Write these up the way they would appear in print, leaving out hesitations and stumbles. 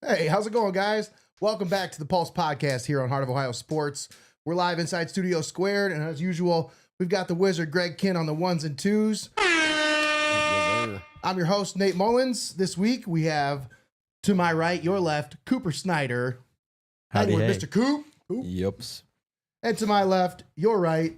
Hey, how's it going, guys? Welcome back to the Pulse Podcast here on Heart of Ohio Sports. We're live inside Studio Squared, and as usual, we've got the wizard Greg Kinn on the ones and twos. I'm your host, Nate Mullins. This week, we have, to my right, your left, Cooper Snyder. Howdy, Hang with hey. Mr. Coop. Yups. And to my left, your right,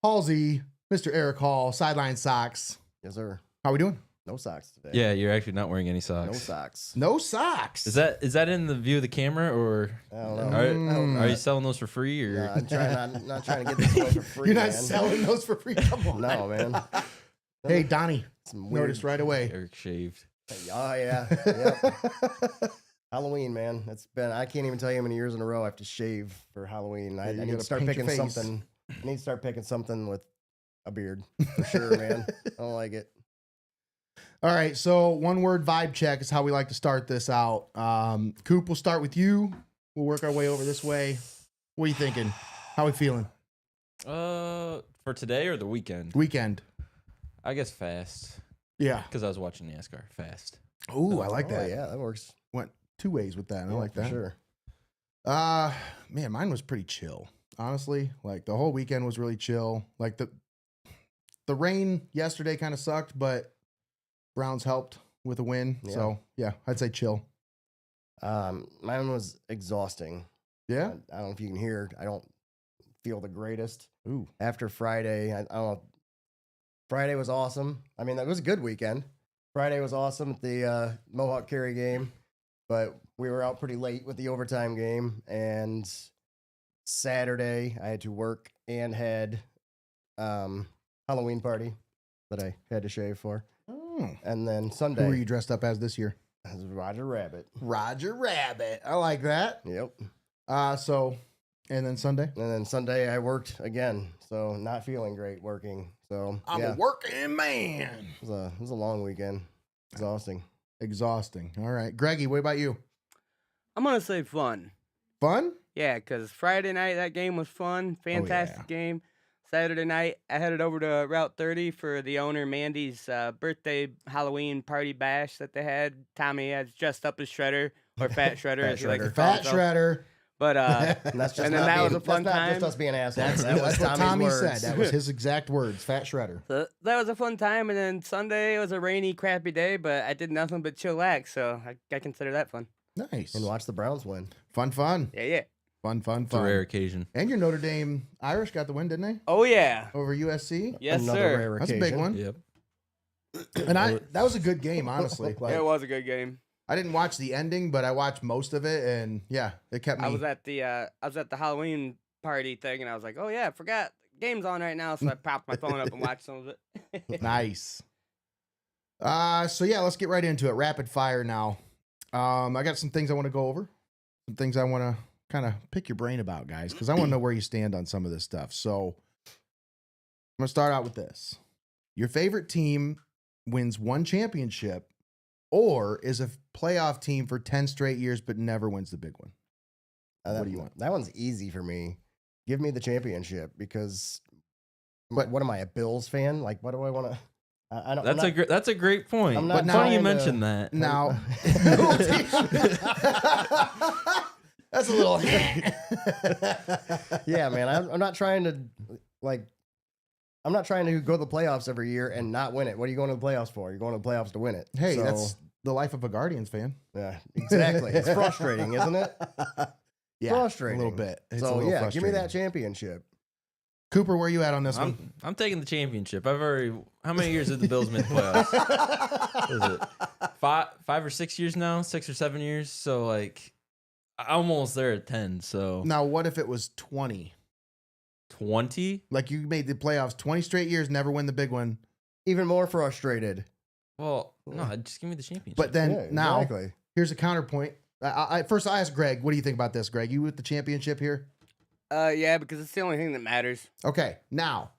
Halsey, Mr. Eric Hall, Sideline Socks. Yes, sir. How we doing? No socks today. Yeah, you're actually not wearing any socks. No socks. No socks. Is that in the view of the camera, or I don't know. are you selling those for free? Or I'm trying not trying to get this away for free. You're not man. selling those for free? Come on. No, man. Hey, Donnie. Some weird. Noticed right away. Eric shaved? Oh yeah. Yep. Halloween, man. I can't even tell you how many years in a row I have to shave for Halloween. I you need gotta to start paint your picking face. something. I need to start picking something with a beard for sure, man. I don't like it. All right, so one word vibe check is how we like to start this out. Coop, we'll start with you. We'll work our way over this way. What are you thinking? How are we feeling? For today or the weekend? Weekend. I guess fast, Yeah. because I was watching NASCAR. Fast. Ooh, I like Oh, that. yeah, that works. Went two ways with that. I Yeah, like for that. Sure. Man, mine was pretty chill. Honestly, like the whole weekend was really chill. Like the rain yesterday kind of sucked, but Browns helped with a win. Yeah. So yeah, I'd say chill. Mine was exhausting. Yeah. I don't know if you can hear. I don't feel the greatest. Ooh. After Friday, I don't know. Friday was awesome. I mean, that was a good weekend. Friday was awesome at the Mohawk Carry game, but we were out pretty late with the overtime game. And Saturday, I had to work and had Halloween party that I had to shave for. Oh. And then Who Sunday, were you dressed up as this year? as Roger Rabbit. Roger Rabbit. I like that. Yep. And then Sunday? And then Sunday, I worked again. So not feeling great working. So I'm yeah, a working man. it was a long weekend. Exhausting. Exhausting. All right. Greggy, what about you? I'm going to say fun. Fun? Yeah, because Friday night, that game was fun. Fantastic game. Saturday night, I headed over to Route 30 for the owner Mandy's birthday Halloween party bash that they had. Tommy has dressed up as Shredder, or Fat Shredder, Fat as he likes to Shredder. call Fat himself. Shredder. But And that's just And then not that being, was a fun that's not just time. us being assholes. That's what Tommy's Tommy words. said. That was his exact words. Fat Shredder. so that was a fun time. And then Sunday, it was a rainy, crappy day, but I did nothing but chillax, so I consider that fun. Nice. And watch the Browns win. Fun. Yeah. Fun. It's a rare occasion. And your Notre Dame Irish got the win, didn't they? Oh, yeah. Over USC? Yes, Another sir. rare That's a occasion. big one. Yep. And that was a good game, honestly. Like, It was a good game. I didn't watch the ending, but I watched most of it, and yeah, it kept me. I was at the Halloween party thing, and I was like, oh yeah, I forgot game's on right now, so I popped my phone up and watched some of it. Nice. So yeah, let's get right into it. Rapid fire now. I got some things I want to go over. Some things I want to kind of pick your brain about, guys, because I want to know where you stand on some of this stuff. So I'm gonna start out with this. Your favorite team wins one championship or is a playoff team for 10 straight years but never wins the big one. What do you want? That one's easy for me. Give me the championship because. But- What am I, a Bills fan? Like, what do I want to? I don't. That's a great point. I'm But not funny you trying to- mentioned that. Now, that's a little. Yeah, man. I'm not trying to like. I'm not trying to go to the playoffs every year and not win it. What are you going to the playoffs for? You're going to the playoffs to win it. Hey, So, that's the life of a Guardians fan. yeah, exactly. It's frustrating, isn't it? Yeah, Frustrating. a little bit. It's a So little yeah, give me frustrating. that championship. Cooper, where you at on this one? I'm taking the championship. How many years did the Bills make the playoffs? What is it? 5 or 6 years now? 6 or 7 years? So like I'm almost there at 10. So Now, what if it was 20? 20? Like you made the playoffs 20 straight years, never win the big one. Even more frustrated. Well, no, just give me the championship. But then Yeah, now, exactly. here's a counterpoint. First, I asked Greg, what do you think about this, Greg? You with the championship here? Yeah, because it's the only thing that matters. Okay, now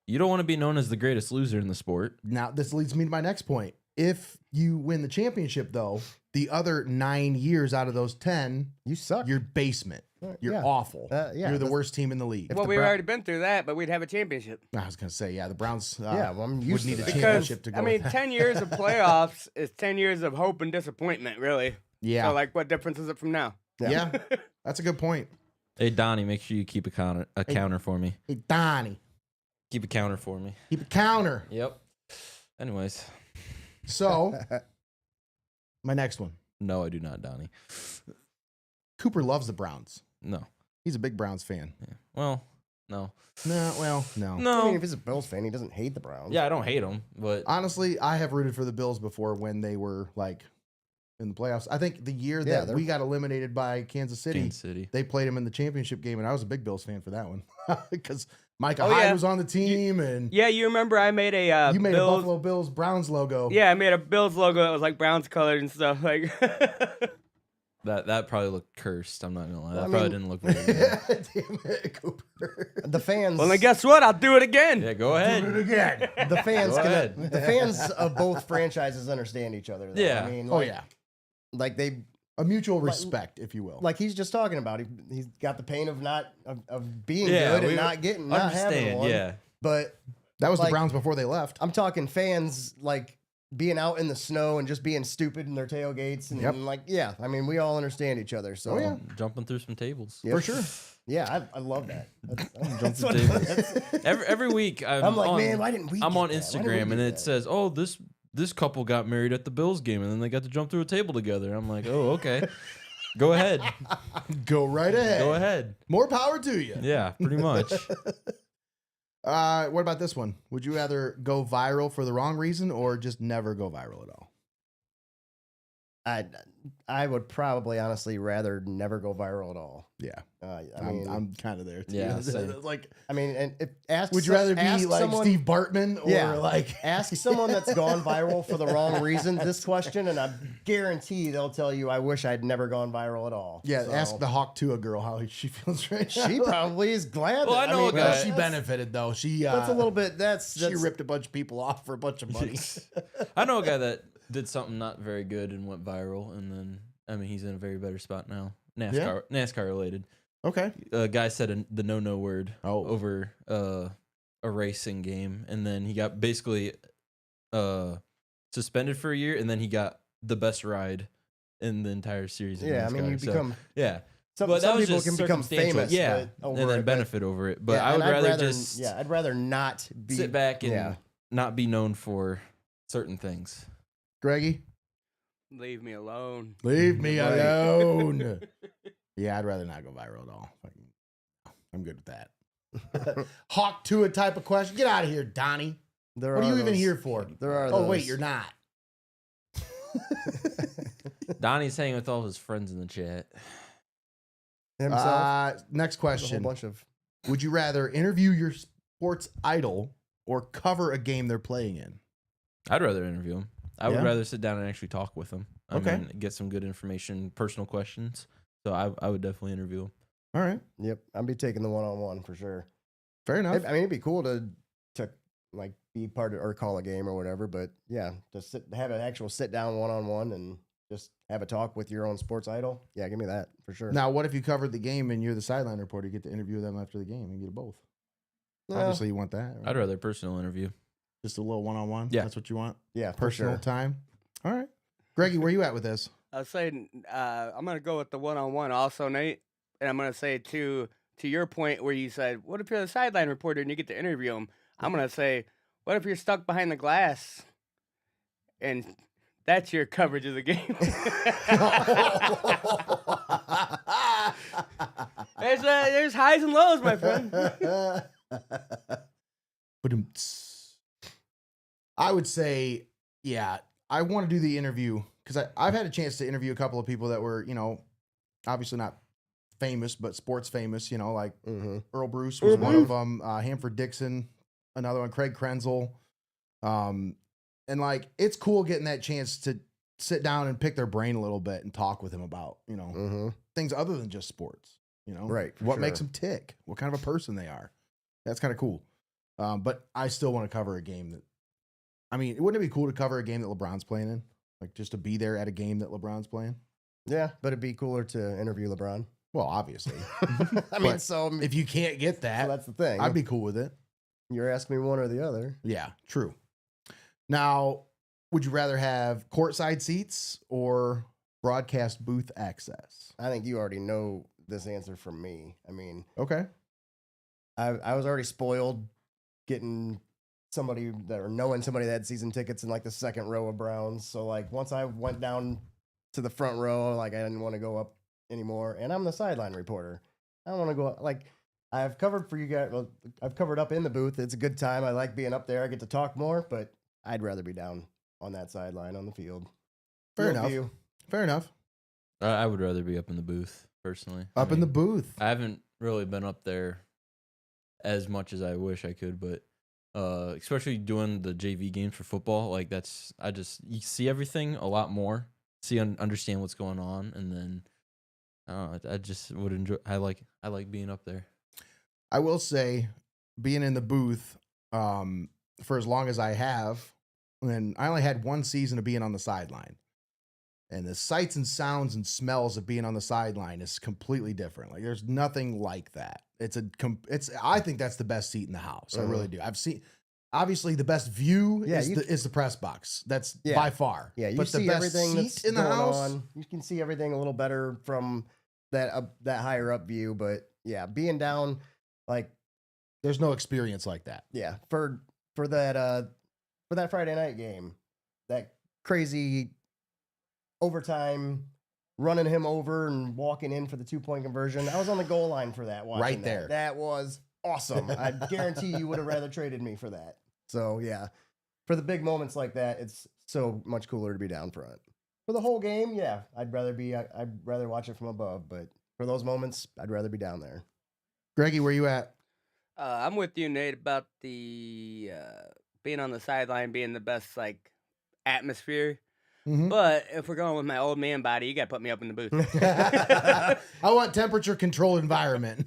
you don't want to be known as the greatest loser in the sport. this leads me to my next point. If you win the championship, though, the other 9 years out of those 10, You suck. you're basement. You're Yeah. awful. Yeah, You're the that's- worst team in the league. Well, the we've Brown- already been through that, but we'd have a championship. I was going to say, yeah, the Browns Yeah, well, I'm would used to need a that. Because, championship to go I mean, with that. 10 years of playoffs is 10 years of hope and disappointment, really. Yeah. So, like, what difference is it from now? Yeah. That's a good point. Hey, Donnie, make sure you keep a counter for me. Hey, Donnie. Keep a counter for me. Keep a counter. Yep. Anyways. So, my next one. No, I do not, Donnie. Cooper loves the Browns. No. He's a big Browns fan. Yeah. Well, no. No, well, no. I mean, No. if he's a Bills fan, he doesn't hate the Browns. Yeah, I don't hate them, but Honestly, I have rooted for the Bills before when they were like in the playoffs. I think the year Yeah, that they're- we got eliminated by Kansas City, Kansas City. they played him in the championship game, and I was a big Bills fan for that one because Micah Oh, Hyde yeah. was on the team, and Yeah, you remember I made a you made a Bills. Buffalo Bills Browns logo. Yeah, I made a Bills logo that was like Browns colored and stuff. Like, That probably looked cursed. I'm not gonna lie. That Well, I probably mean- didn't look very good. Damn it, Cooper. The fans. well, then guess what? I'll do it again. Yeah, go Do it ahead. again. the fans. Go Can, ahead. the fans of both franchises understand each other. Though. Yeah. I mean, Oh like, yeah, like they, a mutual respect, if you will. like he's just talking about. He's got the pain of not of being Yeah, good and we not having Understand? one. Yeah. But that was like- the Browns before they left. I'm talking fans like being out in the snow and just being stupid in their tailgates and, Yep. like, yeah. I mean, we all understand each other. So Oh, yeah. Jumping through some tables. Yep. For sure. Yeah, I love that. Jump That's through what- tables. that's- Every week I'm like, man, why didn't we? I'm get on that? Why didn't we Instagram and get it that? says, "Oh, this couple got married at the Bills game and then they got to jump through a table together." I'm like, "Oh, okay. Go ahead. Go right ahead. Go ahead." More power to you. Yeah, pretty much. What about this one? Would you rather go viral for the wrong reason or just never go viral at all? I would probably honestly rather never go viral at all. Yeah, I mean, I'm kind of there too. Yeah, same. It's like, I mean, and if ask, would you rather be ask like someone, Steve Bartman or Yeah. like? Ask someone that's gone viral for the wrong reason this question, and I guarantee they'll tell you, "I wish I'd never gone viral at all." Yeah, So, ask the Hawk Tua girl how she feels right now. She probably is glad. Well, that, I know a mean, guy- Well, that's- she benefited though. She That's a little bit. That's she ripped a bunch of people off for a bunch of money. I know a guy that did something not very good and went viral, and then he's in a very better spot now. NASCAR related. Okay. A guy said the no word Oh. over a racing game, and then he got basically suspended for a year, and then he got the best ride in the entire series. of Yeah, I mean, NASCAR. you So, become. yeah, Some, but that some was people just can become circumstantial, famous, yeah, but over and then it, but- benefit over it. But yeah, I would and rather just yeah, I'd rather not be sit back and yeah. not be known for certain things. Greggy, Leave me alone. leave me Right. alone. Yeah, I'd rather not go viral at all. I'm good with that. Hawk Tua type of question. Get out of here, Donnie. There What are you even those- here for? There are. Oh wait, those. you're not. Donnie's hanging with all his friends in the chat. himself. Next There's a whole question. bunch of. Would you rather interview your sports idol or cover a game they're playing in? I'd rather interview him. I Yeah? would rather sit down and actually talk with him. Okay. Get some good information, personal questions. So I would definitely interview him. All right. Yep, I'd be taking the one-on-one for sure. Fair enough. I mean, it'd be cool to like be part of or call a game or whatever. But yeah, just have an actual sit down one-on-one and just have a talk with your own sports idol. Yeah, give me that for sure. Now, what if you covered the game and you're the sideline reporter? You get to interview them after the game and get both. Well, Obviously, you want that. Right? I'd rather a personal interview. Just a little one-on-one. Yeah. That's what you want. yeah, for Personal sure. time. All right, Greggy, where you at with this? I was saying I'm gonna go with the one-on-one also, Nate, and I'm gonna say to your point where you said, "What if you're the sideline reporter and you get to interview him?" I'm gonna say, "What if you're stuck behind the glass and that's your coverage of the game?" There's highs and lows, my friend. Ba-dum-ts. I would say, yeah, I want to do the interview because I've had a chance to interview a couple of people that were, obviously not famous, but sports famous, like Mm-hmm. Earl Bruce was one of them, Hanford Dixon, another one, Craig Krenzel. And like, it's cool getting that chance to sit down and pick their brain a little bit and talk with him about, Mm-hmm. things other than just sports, Right, for what makes sure. them tick, what kind of a person they are. That's kind of cool. But I still want to cover a game wouldn't it be cool to cover a game that LeBron's playing in? Like just to be there at a game that LeBron's playing? Yeah, but it'd be cooler to interview LeBron. Well, obviously. I mean, But so if you can't get so that, that's the thing. I'd be cool with it. You're asking me one or the other. Yeah, true. Now, would you rather have courtside seats or broadcast booth access? I think you already know this answer from me. I mean, Okay. I was already spoiled getting knowing somebody that had season tickets in like the second row of Browns. So like once I went down to the front row, like I didn't want to go up anymore. And I'm the sideline reporter. I don't want to go up. Like I've covered for you guys. Well, I've covered up in the booth. It's a good time. I like being up there. I get to talk more, but I'd rather be down on that sideline on the field. Fair Field enough. view. Fair enough. I would rather be up in the booth personally. Up in the booth. I haven't really been up there as much as I wish I could, but especially doing the JV games for football, like you see everything a lot more, understand what's going on, and then I just would enjoy. I like being up there. I will say, being in the booth for as long as I have, and I only had one season of being on the sideline. And the sights and sounds and smells of being on the sideline is completely different. Like there's nothing like that. I think that's the best seat in the house. I really do. I've seen, obviously the best view is the press box. That's by far. Yeah, you but see the best everything seat that's in the going house. on. You can see everything a little better from that higher up view. But yeah, being down, like there's no experience like that. Yeah, for that Friday night game, that crazy overtime running him over and walking in for the 2-point conversion. I was on the goal line for that. Right there. That was awesome. I guarantee you would have rather traded me for that. So yeah, for the big moments like that, it's so much cooler to be down front. For the whole game, yeah, I'd rather watch it from above. But for those moments, I'd rather be down there. Greggy, where you at? I'm with you, Nate, about the being on the sideline being the best like atmosphere. Mm-hmm. But if we're going with my old man body, you got to put me up in the booth. I want temperature controlled environment.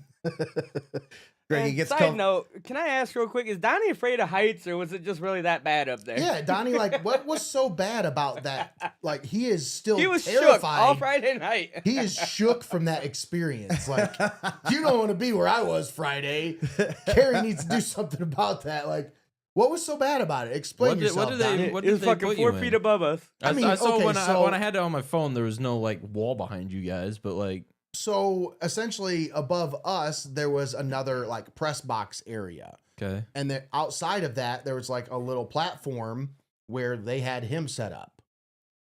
Greggy gets side note, can I ask real quick, is Donnie afraid of heights or was it just really that bad up there? Yeah, Donnie, like what was so bad about that? Like he is still he was terrified. shook all Friday night. He is shook from that experience. Like, you don't want to be where I was Friday. Carrie needs to do something about that. Like, what was so bad about it? Explain yourself. It was fucking 4 feet above us. I saw when I had it on my phone, there was no like wall behind you guys, but like. So essentially, above us, there was another like press box area. Okay. And then outside of that, there was like a little platform where they had him set up.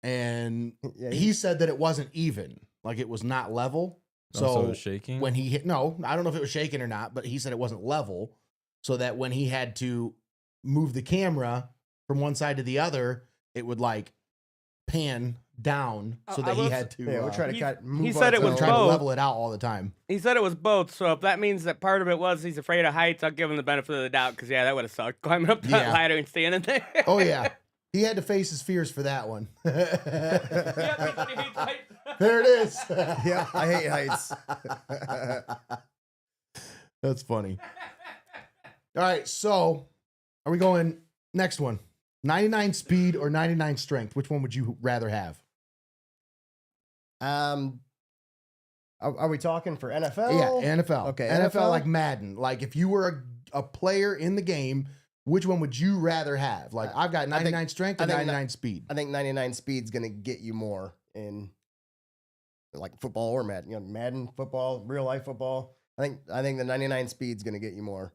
And he said that it wasn't even, like it was not level. So it was shaking. When he hit, no, I don't know if it was shaking or not, but he said it wasn't level. So that when he had to move the camera from one side to the other, it would like pan down so that he had to. Yeah, we'll try to move. He said it was trying to both. level it out all the time. He said it was both. So if that means that part of it was he's afraid of heights, I'll give him the benefit of the doubt because that would have sucked climbing up that ladder and standing there. Oh yeah, he had to face his fears for that one. Yep, he hates heights. There it is. Yeah, I hate heights. That's funny. All right, so are we going next one? 99 speed or 99 strength? Which one would you rather have? Are we talking for NFL? Yeah, NFL. Okay, NFL like Madden. Like if you were a player in the game, which one would you rather have? Like I've got 99 strength and 99 speed. I think 99 speed's going to get you more in like football or Madden. You know, Madden football, real life football. I think the 99 speed's going to get you more.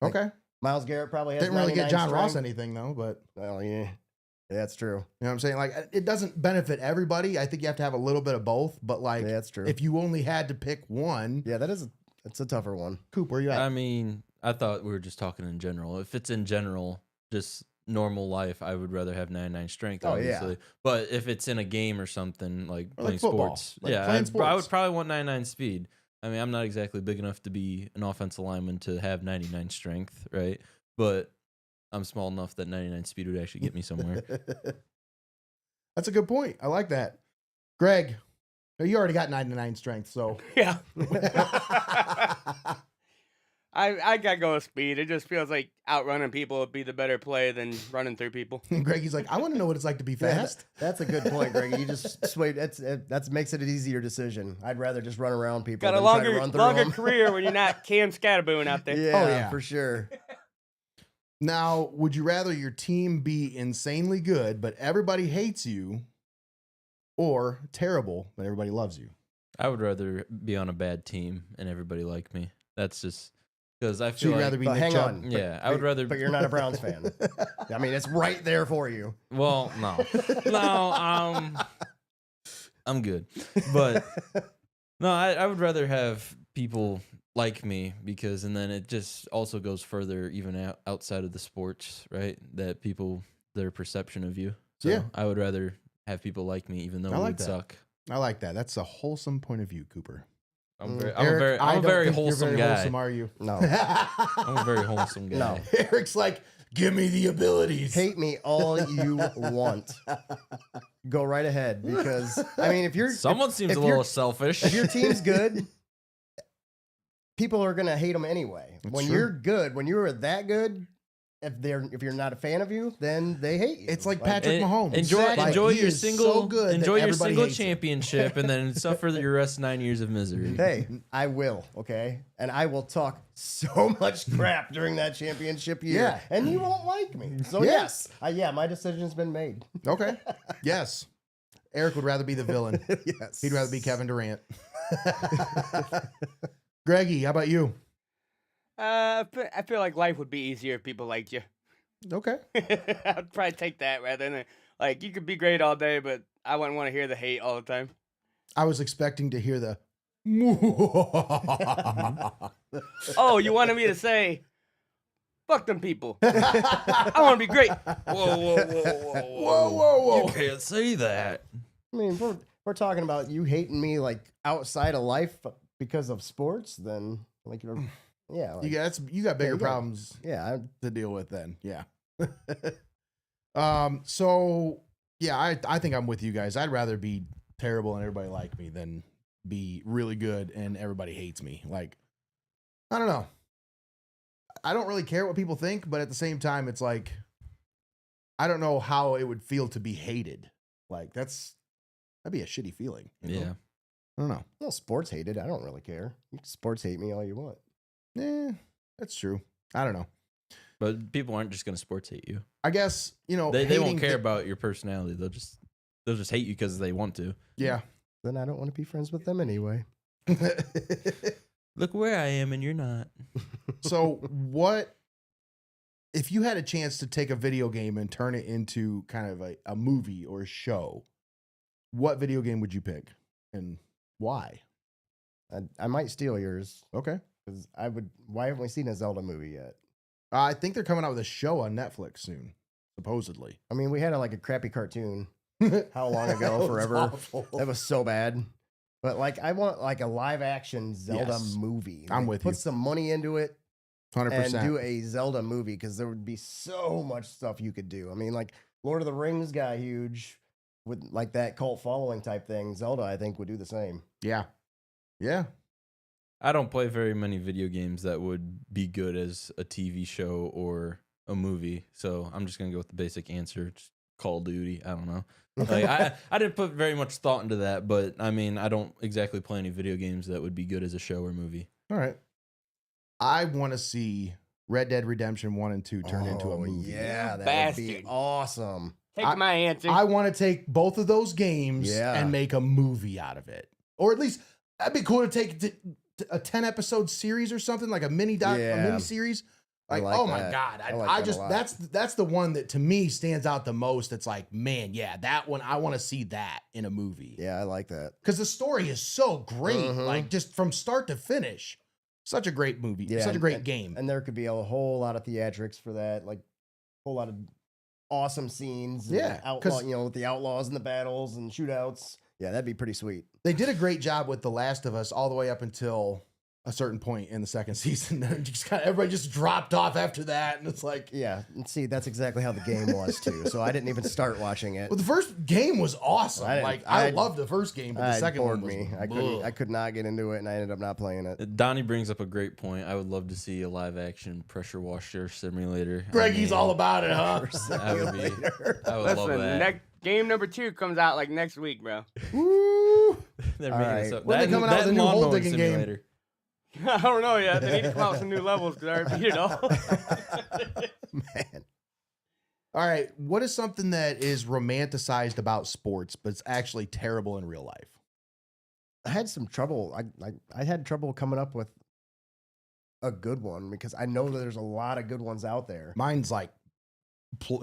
Okay. Miles Garrett probably has Didn't really get 99 John strength. Ross anything though, but Well, yeah, that's true. you know what I'm saying? Like it doesn't benefit everybody. I think you have to have a little bit of both, but like Yeah, that's true. if you only had to pick one, Yeah, it's a tougher one. Coop, where you at? I mean, I thought we were just talking in general. If it's in general, just normal life, I would rather have 99 strength, Oh, yeah. obviously. But if it's in a game or something, like Or playing like football, sports, like yeah, playing I sports. would probably want 99 speed. I mean, I'm not exactly big enough to be an offensive lineman to have 99 strength, right? But I'm small enough that 99 speed would actually get me somewhere. That's a good point. I like that. Greg, you already got 99 strength, so. Yeah. I gotta go with speed. It just feels like outrunning people would be the better play than running through people. Greggy's like, I want to know what it's like to be fast. That's a good point, Greg. You just swayed. That makes it an easier decision. I'd rather just run around people. Got a than try to run longer through them. career when you're not Cam Scatterboon out there. Yeah, Oh, yeah. for sure. Now, would you rather your team be insanely good, but everybody hates you, or terrible but everybody loves you? I would rather be on a bad team and everybody like me. That's just because I So feel you'd like, rather be But Nick hang Chubb? on. yeah, I would rather. But you're not a Browns fan. I mean, it's right there for you. Well, no, I'm good. But no, I would rather have people like me because, and then it just also goes further even outside of the sports, right? That people, their perception of you. So Yeah. I would rather have people like me, even though I we like would that. suck. I like that. That's a wholesome point of view, Cooper. I'm Mm. I a don't very think wholesome you're very guy. Wholesome, are you? No. I'm a very wholesome guy. No. Eric's like, give me the abilities. Hate me all you want. Go right ahead because I mean, if you're Someone seems if a you're- little selfish. if your team's good, people are gonna hate them anyway. That's When true. you're good, when you're that good, if you're not a fan of you, then they hate you. It's like Patrick En- Mahomes. Enjoy, Like, enjoy he your is single, so good that enjoy your everybody single hates him. championship, and then suffer your rest 9 years of misery. Hey, I will, okay? And I will talk so much crap during that championship year. Yeah. And you won't like me. So, Yeah. yes, yeah, my decision's been made. Okay. Yes. Eric would rather be the villain. Yes. He'd rather be Kevin Durant. Greggy, how about you? I feel like life would be easier if people liked you. Okay. I'd probably take that rather than like you could be great all day, but I wouldn't want to hear the hate all the time. I was expecting to hear the. Oh, you wanted me to say, "Fuck them people." I want to be great. Whoa. You can't say that. I mean, we're talking about you hating me like outside of life because of sports, then like yeah, like, You got bigger you got- problems yeah, to deal with then. Yeah. So yeah, I think I'm with you guys. I'd rather be terrible and everybody like me than be really good and everybody hates me. Like, I don't know. I don't really care what people think, but at the same time, it's like, I don't know how it would feel to be hated. Like that'd be a shitty feeling. you know? Yeah. I don't know. well, sports hated. I don't really care. You can sports hate me all you want. That's true. I don't know. But people aren't just gonna sports hate you. I guess, They hating won't care thi- about your personality. They'll just hate you because they want to. Yeah. Then I don't want to be friends with them anyway. Look where I am and you're not. So what if you had a chance to take a video game and turn it into kind of a movie or a show, what video game would you pick and why? I might steal yours Okay. because why haven't we seen a Zelda movie yet? I think they're coming out with a show on Netflix soon, supposedly. I mean, we had a crappy cartoon. How long ago? That was Forever. awful. That was so bad. But like, I want like a live action Zelda Yes. movie. I'm Like, with put you. some money into it 100%. and do a Zelda movie because there would be so much stuff you could do. I mean, like Lord of the Rings got huge with like that cult following type thing. Zelda, I think, would do the same. Yeah. Yeah. I don't play very many video games that would be good as a TV show or a movie. So I'm just gonna go with the basic answer. Just Call of Duty. I don't know. Like I didn't put very much thought into that, but I mean I don't exactly play any video games that would be good as a show or movie. All right. I want to see Red Dead Redemption 1 and 2 turned into a Oh, movie. Yeah, that would be Bastard. awesome. Take my answer. I want to take both of those games Yeah. and make a movie out of it. Or at least that'd be cool to take a 10 episode series or something like a mini series. I Like, like oh my that. God. I like I that a just, lot. that's the one that to me stands out the most. It's like, man, yeah, that one, I want to see that in a movie. Yeah, I like that. Because the story is so great. Mhm. Like just from start to finish. Such a great movie. Yeah, Such a great game. And there could be a whole lot of theatrics for that, like a whole lot of awesome scenes. and Yeah, outlaw, 'cause- with the outlaws and the battles and shootouts. Yeah, that'd be pretty sweet. They did a great job with The Last of Us all the way up until a certain point in the second season. Then just kind of everybody just dropped off after that, and it's like, Yeah, and see, that's exactly how the game was too. So I didn't even start watching it. well, the first game was awesome. I didn't- Like I- I loved the first game, but the It second one bored was me. ugh. I could not get into it, and I ended up not playing it. Donnie brings up a great point. I would love to see a live action pressure washer simulator. Greggy's all about it, huh? That would be. I would love Listen, that. game number 2 comes out like next week, bro. Woo! They're All making right. us up. When they That- coming out with that a new hole lawnmowing digging game? simulator. I don't know yet. They need to come out with some new levels because I already beat it all. Man, All right. What is something that is romanticized about sports, but it's actually terrible in real life? I had some trouble. I had trouble coming up with a good one because I know that there's a lot of good ones out there. Mine's like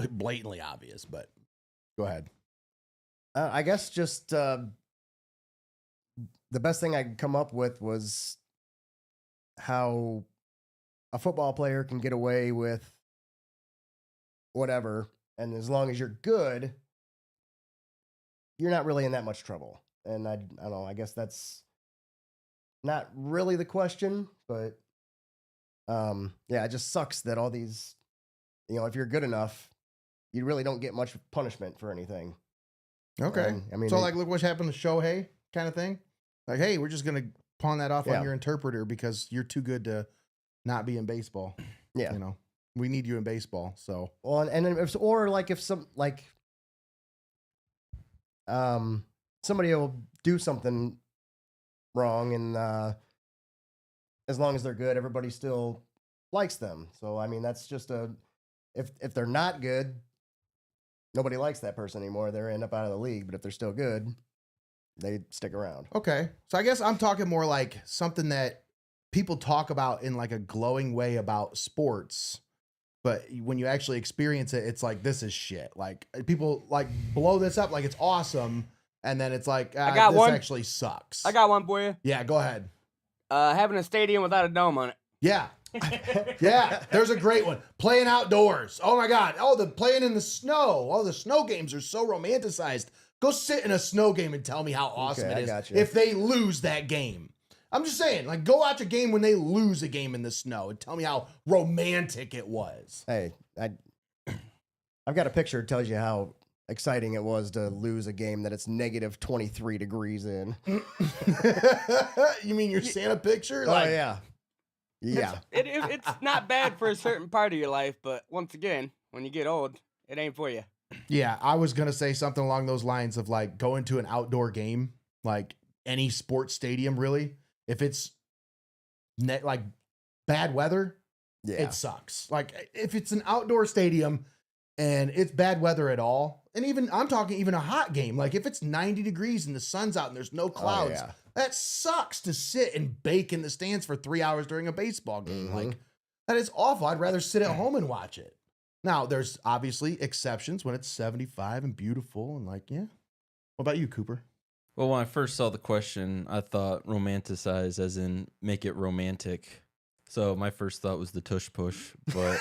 blatantly obvious, but go ahead. I guess just the best thing I could come up with was how a football player can get away with whatever, and as long as you're good, you're not really in that much trouble. And I don't know. I guess that's not really the question, but yeah, it just sucks that all these, if you're good enough, you really don't get much punishment for anything. Okay. And, I mean, so like, look what happened to Shohei kind of thing. Like, hey, we're just going to pawn that off on your interpreter because you're too good to not be in baseball. Yeah. We need you in baseball. So, well, and if somebody will do something wrong, and as long as they're good, everybody still likes them. So, I mean, that's just if they're not good, nobody likes that person anymore. They end up out of the league. But if they're still good, they stick around. Okay. So I guess I'm talking more like something that people talk about in like a glowing way about sports. But when you actually experience it, it's like, this is shit. Like people like blow this up like it's awesome. And then it's like, I got this one. actually sucks. I got one for you. Yeah, go ahead. Having a stadium without a dome on it. Yeah. Yeah, there's a great one. Playing outdoors. Oh my God. Oh, the playing in the snow. Oh, the snow games are so romanticized. Go sit in a snow game and tell me how awesome it is if they lose that game. I'm just saying, like, go watch a game when they lose a game in the snow and tell me how romantic it was. Hey, I've got a picture that tells you how exciting it was to lose a game that it's negative 23 degrees in. You mean your Santa picture? Oh, Like, yeah. Yeah. It's not bad for a certain part of your life, but once again, when you get old, it ain't for you. Yeah, I was going to say something along those lines of like going to an outdoor game, like any sports stadium, really. If it's like bad weather, it sucks. Like if it's an outdoor stadium and it's bad weather at all, and even I'm talking even a hot game, like if it's 90 degrees and the sun's out and there's no clouds, that sucks to sit and bake in the stands for 3 hours during a baseball game. Like that is awful. I'd rather sit at home and watch it. Now, there's obviously exceptions when it's 75 and beautiful and like, yeah. What about you, Cooper? Well, when I first saw the question, I thought romanticize as in make it romantic. So my first thought was the tush push, but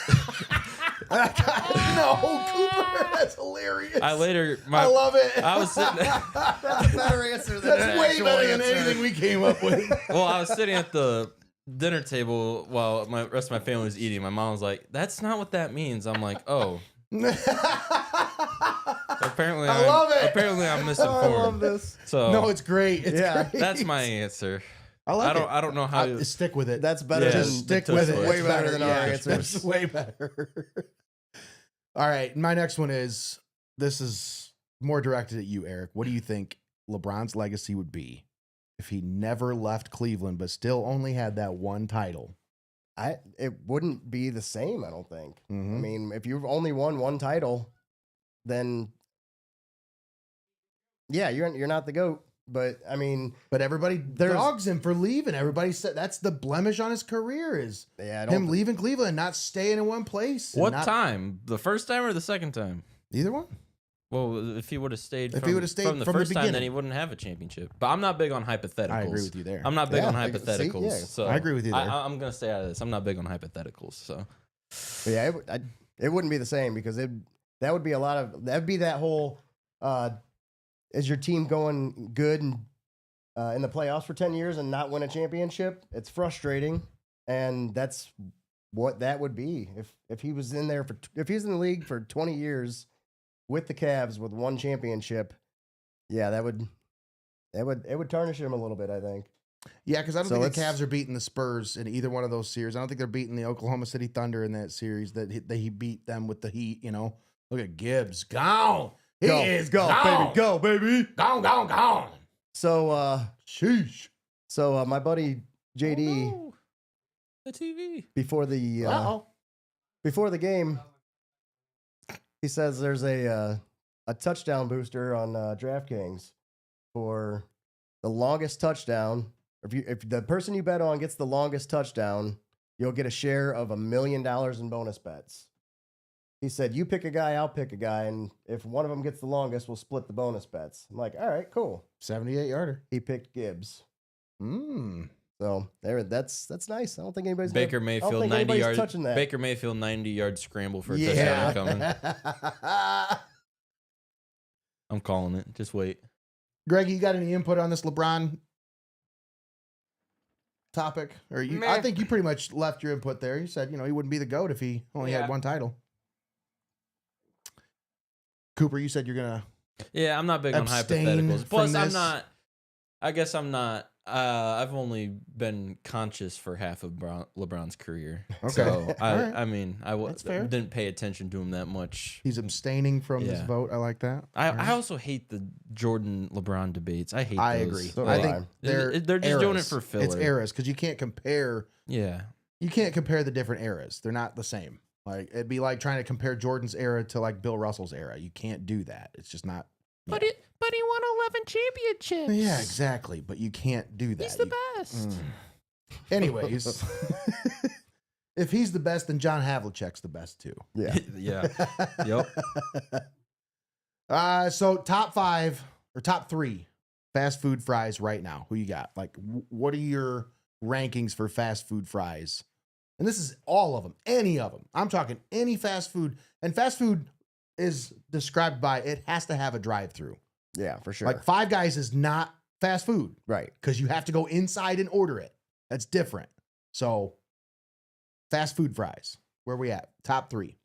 no, Cooper, that's hilarious. I love it. I was sitting. That's a better answer than That's way better than anything we came up with. Well, I was sitting at the dinner table while the rest of my family was eating. My mom was like, "That's not what that means." I'm like, "Oh." Apparently, I love it. Apparently, I'm misinformed. I love this. So no, it's great. It's great. That's my answer. I don't know how to stick with it. That's better. Just stick with it. Way It's better than our answers. That's way better. All right, my next one is this is more directed at you, Eric. What do you think LeBron's legacy would be if he never left Cleveland but still only had that one title? It wouldn't be the same, I don't think. Mm-hmm. I mean, if you've only won one title, then yeah, you're not the GOAT. But I mean, but everybody dogs him for leaving. Everybody said that's the blemish on his career is him leaving Cleveland and not staying in one place. What time? The first time or the second time? Either one. Well, if he would have stayed from the first time, then he wouldn't have a championship. But I'm not big on hypotheticals. I agree with you there. I'm not big on hypotheticals. So I agree with you there. I'm going to stay out of this. I'm not big on hypotheticals. So, but yeah, it wouldn't be the same because that would be that whole is your team going good and in the playoffs for 10 years and not win a championship? It's frustrating, and that's what that would be if he was in there if he's in the league for 20 years with the Cavs with one championship. Yeah, it would tarnish him a little bit, I think. Yeah, because I don't think the Cavs are beating the Spurs in either one of those series. I don't think they're beating the Oklahoma City Thunder in that series that he beat them with the Heat. Look at Gibbs, gone. He is gone. Go, baby. Gone. So, sheesh. So, my buddy JD, oh, no. The TV before the game, He says there's a touchdown booster on DraftKings for the longest touchdown. If the person you bet on gets the longest touchdown, you'll get a share of $1 million in bonus bets. He said, you pick a guy, I'll pick a guy, and if one of them gets the longest, we'll split the bonus bets. I'm like, all right, cool. 78-yarder. He picked Gibbs. Mm. So there, that's nice. I don't think anybody's Baker I don't Mayfield think 90 anybody's yard. touching that. Baker Mayfield 90-yard scramble for a Yeah. touchdown coming. I'm calling it. Just wait. Greg, you got any input on this LeBron topic? Or you? I Meh. think you pretty much left your input there. You said, he wouldn't be the GOAT if he only had Yeah. one title. Cooper, you said you're gonna. Yeah, I'm not big on Abstain hypotheticals. from Plus, this. I guess I'm not. I've only been conscious for half of LeBron's career. Okay. So All right. I mean, That's fair. didn't pay attention to him that much. He's abstaining from this Yeah. vote. I like that. I All right. also hate the Jordan LeBron debates. I hate. I those. agree. So do I I. think they're They're just doing it eras. for filler. It's eras because you can't compare. Yeah. You can't compare the different eras. They're not the same. Like it'd be like trying to compare Jordan's era to like Bill Russell's era. You can't do that. It's just not. But he won 11 championships. Yeah, exactly. But you can't do that. He's the You- best. Mm. Anyways, if he's the best, then John Havlicek's the best too. Yeah. Yeah. Yep. So top 5 or top 3 fast food fries right now. Who you got? Like, what are your rankings for fast food fries? And this is all of them, any of them. I'm talking any fast food. And fast food is described by it has to have a drive-through. Yeah, for sure. Like Five Guys is not fast food right. because you have to go inside and order it. That's different. So, fast food fries. Where we at? Top 3.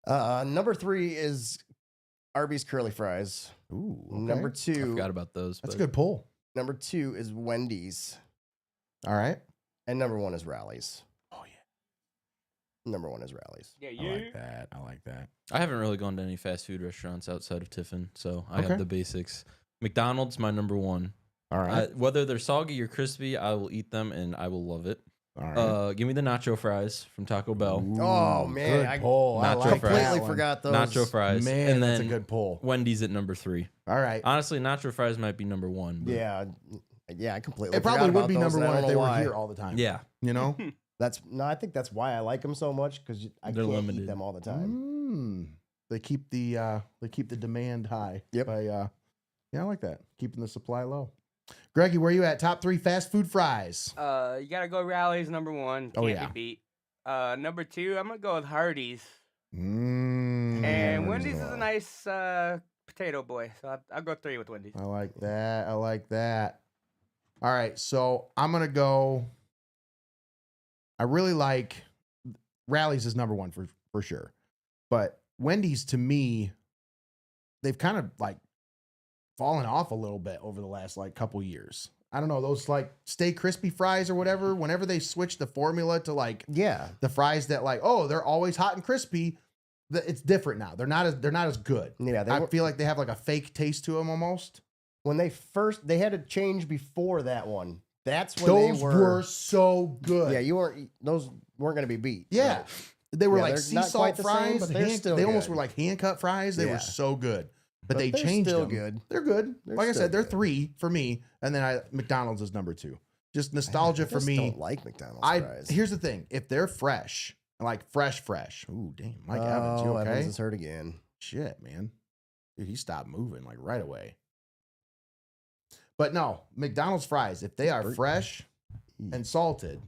Number 3 is Arby's curly fries. Ooh. Okay. Number I 2. forgot about those. That's a but good pull. Number 2 is Wendy's, All right. and number 1 is Rally's. Oh yeah. Number 1 is Rally's. Yeah, I like that. I like that. I haven't really gone to any fast food restaurants outside of Tiffin, so I Okay. have the basics. McDonald's, my number 1. All right. Whether they're soggy or crispy, I will eat them and I will love it. All right. Give me the nacho fries from Taco Bell. Oh, man, good I pull. I nacho like fries. that Completely one. forgot those. Nacho fries. Man, and that's then a good pull. Wendy's at number 3. All right. Honestly, nacho fries might be number 1. But Yeah, I completely It forgot probably would about be those, number and I 1 if don't they know were why. here all the time. Yeah. You know? I think that's why I like them so much, because I They're can't limited. eat them all the time. They keep the demand high. Yep. By, yeah, I like that. Keeping the supply low. Greggy, where you at? Top 3 fast food fries. You gotta go Rally's number 1. Can't Oh, yeah. be beat. Number 2, I'm gonna go with Hardee's. Mm. And Wendy's is a nice potato boy, so I'll go 3 with Wendy's. I like that. I like that. All right, so I'm gonna go. I really like Rally's is number 1 for sure, but Wendy's to me, they've kind of like fallen off a little bit over the last like couple years. I don't know, those like stay crispy fries or whatever. Whenever they switch the formula to like Yeah. the fries that like they're always hot and crispy, it's different now. They're not as good. Yeah, I feel like they have like a fake taste to them almost. when they had to change before that one. That's when Those they were so good. Yeah, those weren't going to be beat. Yeah. Right. They were Yeah, like they're sea not salt quite the same, fries. but they're still they almost good. were like hand cut fries. They Yeah. were so good. But they they're changed still them. good. They're good. They're Like I still said, they're good. 3 for me. And then McDonald's is number 2. Just nostalgia I for just me. don't like McDonald's fries. Here's the thing. If they're fresh, like fresh. Ooh, damn. Mike Evans, you okay? Evans is hurt again. Shit, man. Dude, he stopped moving like right away. But no, McDonald's fries, if they are fresh and salted,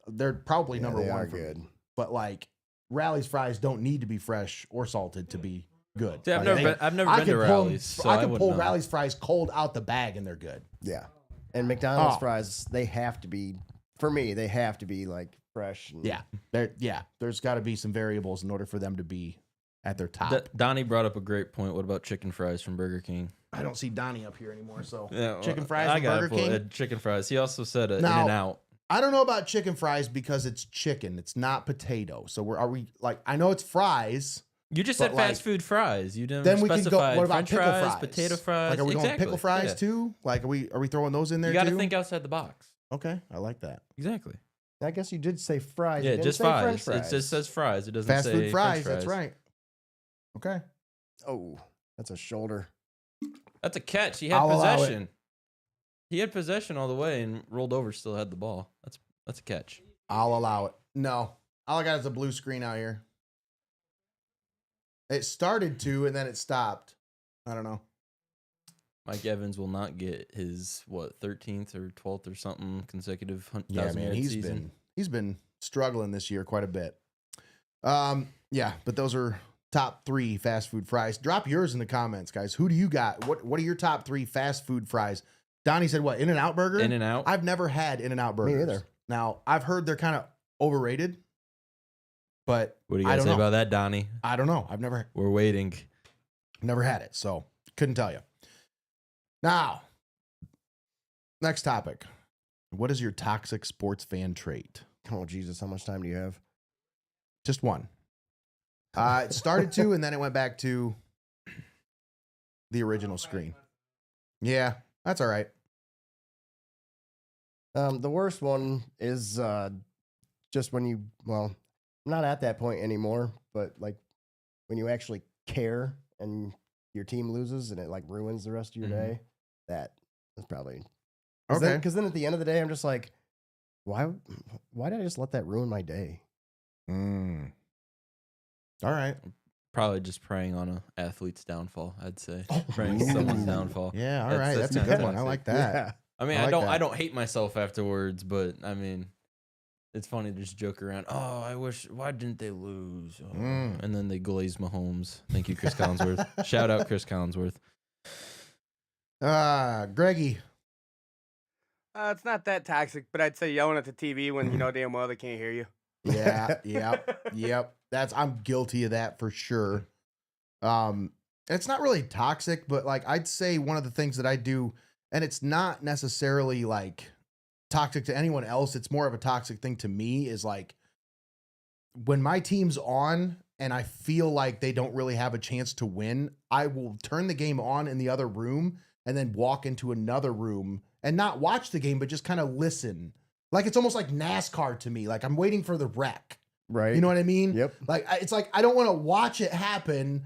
they're probably Yeah, number they 1 are for me. good. But like Rally's fries don't need to be fresh or salted to be good. See, I've Like, never been I to can Rally's, so I I can wouldn't pull know. Rally's fries cold out the bag and they're good. Yeah. And McDonald's Oh. fries, they have to be, for me, they have to be like fresh. And, Yeah. There's got to be some variables in order for them to be at their top. Donnie brought up a great point. What about chicken fries from Burger King? I don't see Donnie up here anymore. So Yeah, chicken fries I from got Burger it, King. chicken fries. He also said In Now- and Out. I don't know about chicken fries because it's chicken. It's not potato. So are we like? I know it's fries. You just but said like- fast food fries. You didn't Then we can go. specify What about French pickle fries? potato fries. Like, are we going Exactly, pickle fries yeah. too? Like, are we throwing those in there You got too? to think outside the box. Okay, I like that. Exactly. I guess you did say fries. You Yeah, didn't just say fries. French fries. It just says fries. It doesn't Fast say food fries. French That's right. Okay. Oh, that's a shoulder. That's a catch. He had I'll allow it. possession. He had possession all the way and rolled over. Still had the ball. That's a catch. I'll allow it. No. All I got is a blue screen out here. It started to, and then it stopped. I don't know. Mike Evans will not get his 13th or 12th or something consecutive Yeah, 1,000 man, yard he's season. been struggling this year quite a bit. Yeah, but those are top 3 fast food fries. Drop yours in the comments, guys. Who do you got? What are your top 3 fast food fries? Donnie said what? In-N-Out Burger? In-N-Out. I've never had In-N-Out burgers. Me either. Now, I've heard they're kind of overrated, but What do you I got to don't say know. about that, Donnie? I don't know. I've never We're waiting. had it, so couldn't tell you. Now, next topic. What is your toxic sports fan trait? Oh, Jesus. How much time do you have? Just one. It started to, and then it went back to the original screen. Yeah, that's all right. The worst one is just when you, well, I'm not at that point anymore, but like when you actually care and your team loses and it like ruins the rest of your Mhm. day, that is probably Okay. Because then at the end of the day, I'm just like, why did I just let that ruin my day? Mm. All right. Probably just preying on an athlete's downfall, I'd say. Oh, Preying ooh. someone's downfall. Yeah, all right. That's a kinda good one. I toxic. like that. Yeah. I mean, I like I that. don't hate myself afterwards, but I mean, it's funny to just joke around. Oh, why didn't they lose? Oh. Mm. And then they glaze Mahomes. Thank you, Chris Collinsworth. Shout out Chris Collinsworth. Greggy. It's not that toxic, but I'd say yelling at the TV when you know damn well they can't hear you. Yeah, yep. I'm guilty of that for sure. It's not really toxic, but like I'd say one of the things that I do, and it's not necessarily like toxic to anyone else, it's more of a toxic thing to me, is like when my team's on and I feel like they don't really have a chance to win, I will turn the game on in the other room and then walk into another room and not watch the game, but just kind of listen. Like it's almost like NASCAR to me. Like I'm waiting for the wreck. Right. You know what I mean? Yep. Like it's like I don't want to watch it happen.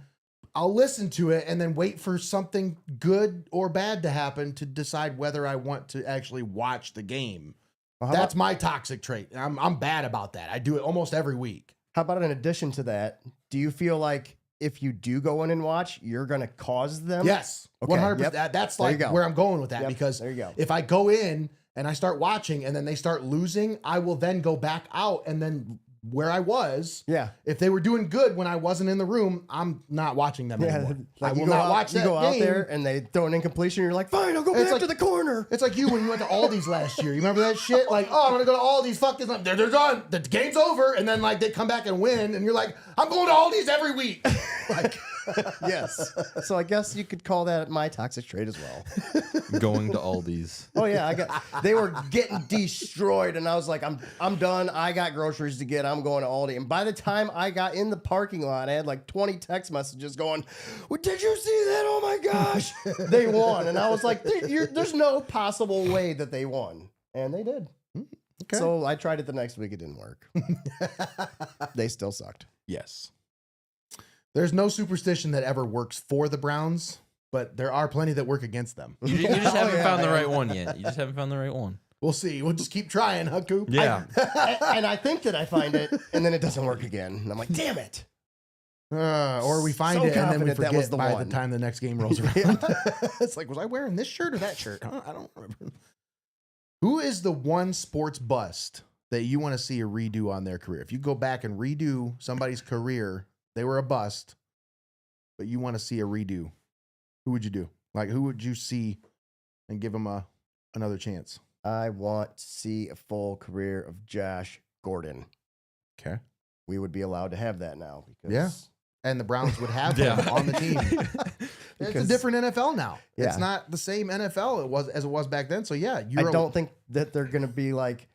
I'll listen to it and then wait for something good or bad to happen to decide whether I want to actually watch the game. Well, That's my toxic trait. I'm bad about that. I do it almost every week. how about in addition to that, do you feel like if you do go in and watch, you're going to cause them? Yes, Okay, 100%. yep. That's There you like go. where I'm going with that, Yep, because there you go. if I go in and I start watching and then they start losing, I will then go back out and then where I was. Yeah. If they were doing good when I wasn't in the room, I'm not watching them Yeah. anymore. Like I you will go not out, watch you that go out game. there and they throw an incompletion. You're like, fine, I'll go It's back like- to the corner. It's like you when you went to Aldi's last year. You remember that shit? Like, oh, I'm gonna go to Aldi's. Fuck this. They're done. The game's over. And then like they come back and win, and you're like, I'm going to Aldi's every week. Like, Yes. So I guess you could call that my toxic trait as well. Going to Aldi's. Oh yeah, they were getting destroyed, and I was like, I'm done. I got groceries to get. I'm going to Aldi. And by the time I got in the parking lot, I had like 20 text messages going, well, "Did you see that? Oh my gosh, they won!" And I was like, "There's no possible way that they won," and they did. okay. So I tried it the next week. It didn't work. They still sucked. Yes. There's no superstition that ever works for the Browns, but there are plenty that work against them. You just haven't yeah, found the man. right one yet. You just haven't found the right one. We'll see. We'll just keep trying, huh, Coop? Yeah. And I think that I find it, and then it doesn't work again. And I'm like, damn it. Or we find So it and then we confident that forget was the by one. the time the next game rolls around. It's like, was I wearing this shirt or that shirt? I don't remember. Who is the one sports bust that you want to see a redo on their career? If you go back and redo somebody's career, they were a bust, but you want to see a redo, who would you do? Like, who would you see and give them another chance? I want to see a full career of Josh Gordon. Okay. We would be allowed to have that now because Yeah. And the Browns would have Yeah. him on the team. It's a Because- different NFL now. It's Yeah. not the same NFL as it was back then. So yeah, I don't think that they're going to be like,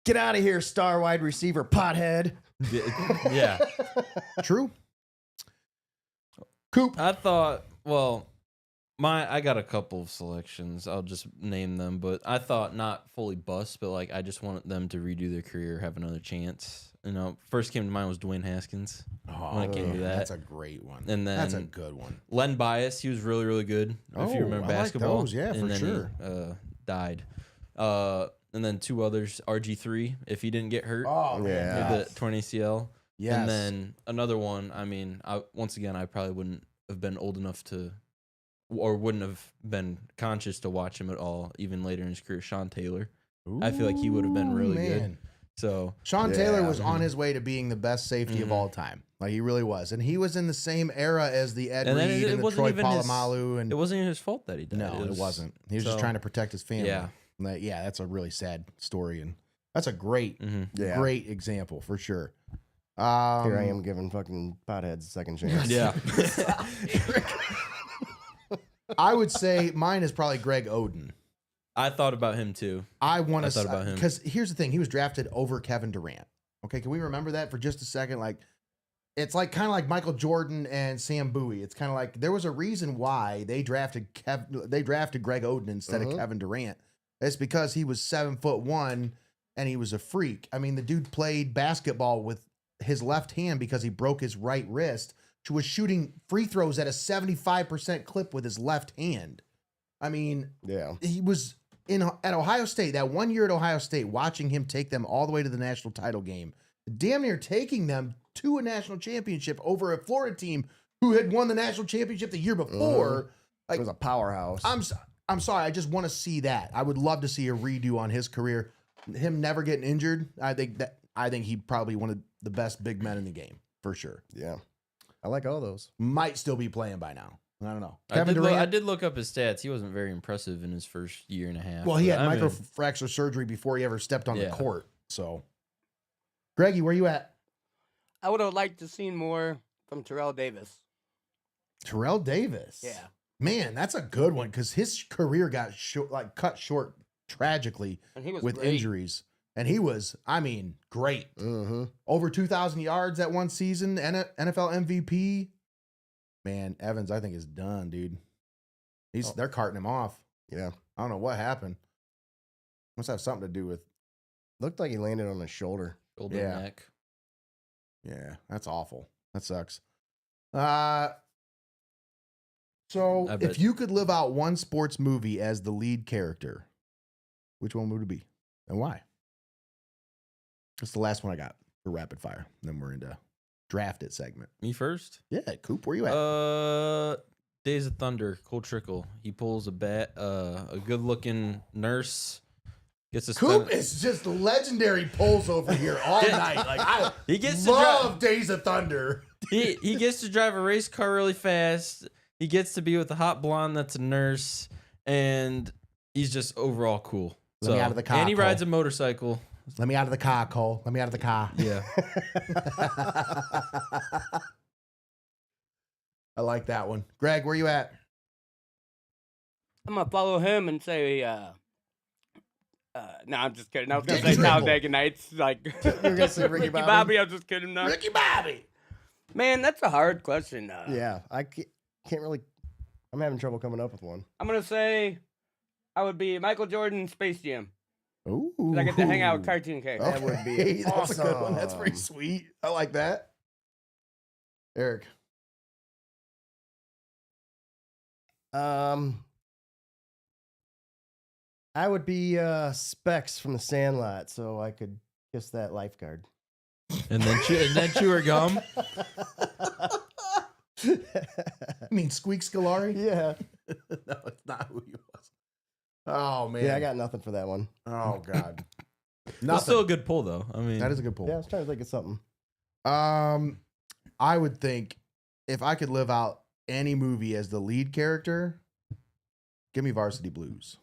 get out of here, star wide receiver, pothead. Yeah. True. Coop. I thought, well, I got a couple of selections. I'll just name them, but I thought not fully bust, but like I just wanted them to redo their career, have another chance. First came to mind was Dwayne Haskins. Oh, When it came to that. that's a great one. And then that's a good one. Len Bias, he was really, really good. If you remember I like basketball, those, yeah, and for then sure. he died. And then two others, RG3, if he didn't get hurt, Oh, Yeah. with the torn ACL. Yes. And then another one. I mean, once again, I probably wouldn't have been old enough to, or wouldn't have been conscious to watch him at all, even later in his career. Sean Taylor. I feel like he would have been really good. So Sean Taylor Yeah. was on his way to being the best safety of all time. Like he really was, and he was in the same era as the Ed And then Reed it and the wasn't Troy even his- Polamalu. And it wasn't even his fault that he died. no, it wasn't. He was just so- trying to protect his family. Yeah. Like, yeah, that's a really sad story, and that's a great, Yeah. great example for sure. Here I am giving fucking potheads a second chance. Yeah. I would say mine is probably Greg Oden. I thought about him too. I want to thought about him. because here's the thing: he was drafted over Kevin Durant. Okay, can we remember that for just a second? Like, it's like kind of like Michael Jordan and Sam Bowie. It's kind of like there was a reason why they drafted Greg Oden instead of Kevin Durant. It's because he was 7'1" and he was a freak. I mean, the dude played basketball with his left hand because he broke his right wrist. Was shooting free throws at a 75% clip with his left hand. I mean, Yeah. he was at Ohio State, that 1 year at Ohio State, watching him take them all the way to the national title game, damn near taking them to a national championship over a Florida team who had won the national championship the year before. It was a powerhouse. I'm sorry, I just want to see that. I would love to see a redo on his career. Him never getting injured. I think he probably one of the best big men in the game for sure. Yeah. I like all those. Might still be playing by now. I don't know. I did look up his stats. He wasn't very impressive in his first year and a half. Well, he but had I mean, microfracture surgery before he ever stepped on the Yeah. court. So, Greggy, where you at? I would have liked to seen more from Terrell Davis. Terrell Davis. Yeah. Man, that's a good one because his career got cut short tragically And he was with great. injuries. And he was, I mean, great. Mm-hmm. Over 2,000 yards that one season, NFL MVP. Man, Evans, I think is done, dude. They're carting him off. Yeah. I don't know what happened. Must have something to do with. Looked like he landed on his shoulder. shoulder, Yeah. neck. Yeah, that's awful. That sucks. So I if bet. you could live out one sports movie as the lead character, which one would it be and why? That's the last one I got for rapid fire. Then we're into draft it segment. Me first. Yeah, Coop, where you at? Days of Thunder. Cole Trickle. He pulls a bat. A good-looking nurse gets to Coop spend. is just legendary pulls over here all night. Like I He gets to love Days of Thunder. he gets to drive a race car really fast. He gets to be with a hot blonde that's a nurse, and he's just overall cool. Let me out of the car, and he Cole. rides a motorcycle. Let me out of the car, Cole. Let me out of the car. Yeah. I like that one. Greg, where you at? I'm gonna follow him and say, no, I'm just kidding. I was gonna Dick say Trickle. Talladega Nights, like You're gonna say Ricky Bobby? I was just kidding. No. Ricky Bobby. Man, that's a hard question. Yeah. I can't really. I'm having trouble coming up with one. I'm gonna say I would be Michael Jordan in Space Jam. Ooh. 'Cause I get to hang out with cartoon characters. That would be That's a good one. That's pretty awesome. sweet. I like that. Eric. I would be Specs from the Sandlot, so I could kiss that lifeguard. And then chew her gum. You mean Squeak Scolari? Yeah. No, it's not who he was. Oh man. Yeah, I got nothing for that one. Oh god. That's still a good pull, though. I mean, That is a good pull. Yeah, I was trying to think of something. I would think if I could live out any movie as the lead character, give me Varsity Blues.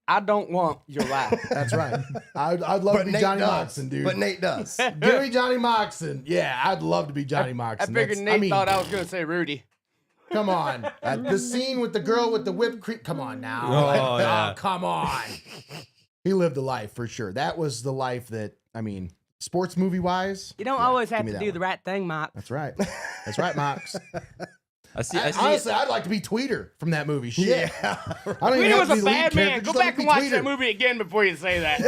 I don't want your laugh. That's right. I'd love to be Nate Johnny does. Moxon, dude. But Nate does. Give me Johnny Moxon. Yeah, I'd love to be Johnny I Moxon. figured That's- Nate thought I was gonna say Rudy. Come on. The scene with the girl with the whipped cream. Come on now. Oh, yeah. Come on. He lived a life for sure. That was the life that, I mean, sports movie wise. You don't yeah, always give have me to that do one. the right thing, Mark. That's right. That's right, Mox. Honestly, I'd like to be Tweeter from that movie. Shit. Yeah. I don't Tweeter even have was to be a lead bad man. character, Go just let back me and watch be that Tweeter. movie again before you say that.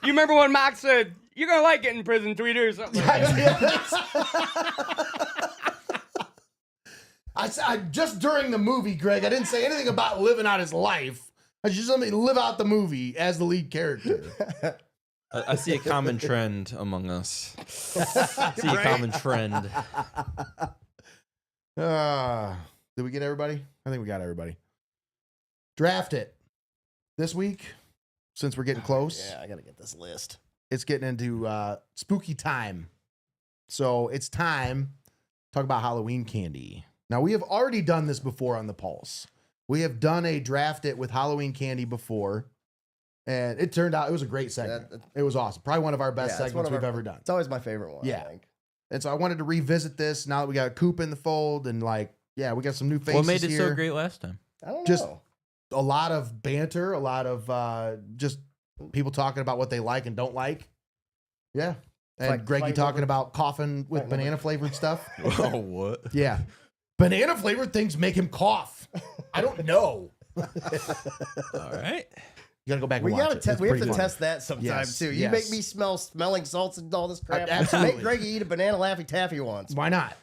You remember when Mock said, "You're gonna like getting in prison, Tweeter," or something like that? I just during the movie, Greg, I didn't say anything about living out his life. I just let me live out the movie as the lead character. I see a common trend among us. I see a common trend. Did we get everybody? I think we got everybody. Draft it. This week, since we're getting close, Yeah, I got to get this list. it's getting into spooky time. So it's time to talk about Halloween candy. Now, we have already done this before on the Pulse. We have done a draft it with Halloween candy before. And it turned out it was a great segment. It was awesome. Probably one of our best segments we've ever done. It's always my favorite one, Yeah. I think. And so I wanted to revisit this now that we got Coop in the fold and we got some new faces What made it here. so great last time? I don't Just- know. A lot of banter, a lot of just people talking about what they like and don't like. Yeah. And Fight- Greggy fighting talking over- about coughing with fighting over- banana flavored stuff. Oh, what? Yeah. Banana flavored things make him cough. I don't know. All right. You gotta go back and We watch gotta it. It's we have pretty to funny. test that sometime Yes, too. You yes. make me smell smelling salts and all this crap. Absolutely. Make Greggy eat a banana Laffy Taffy once. Why not?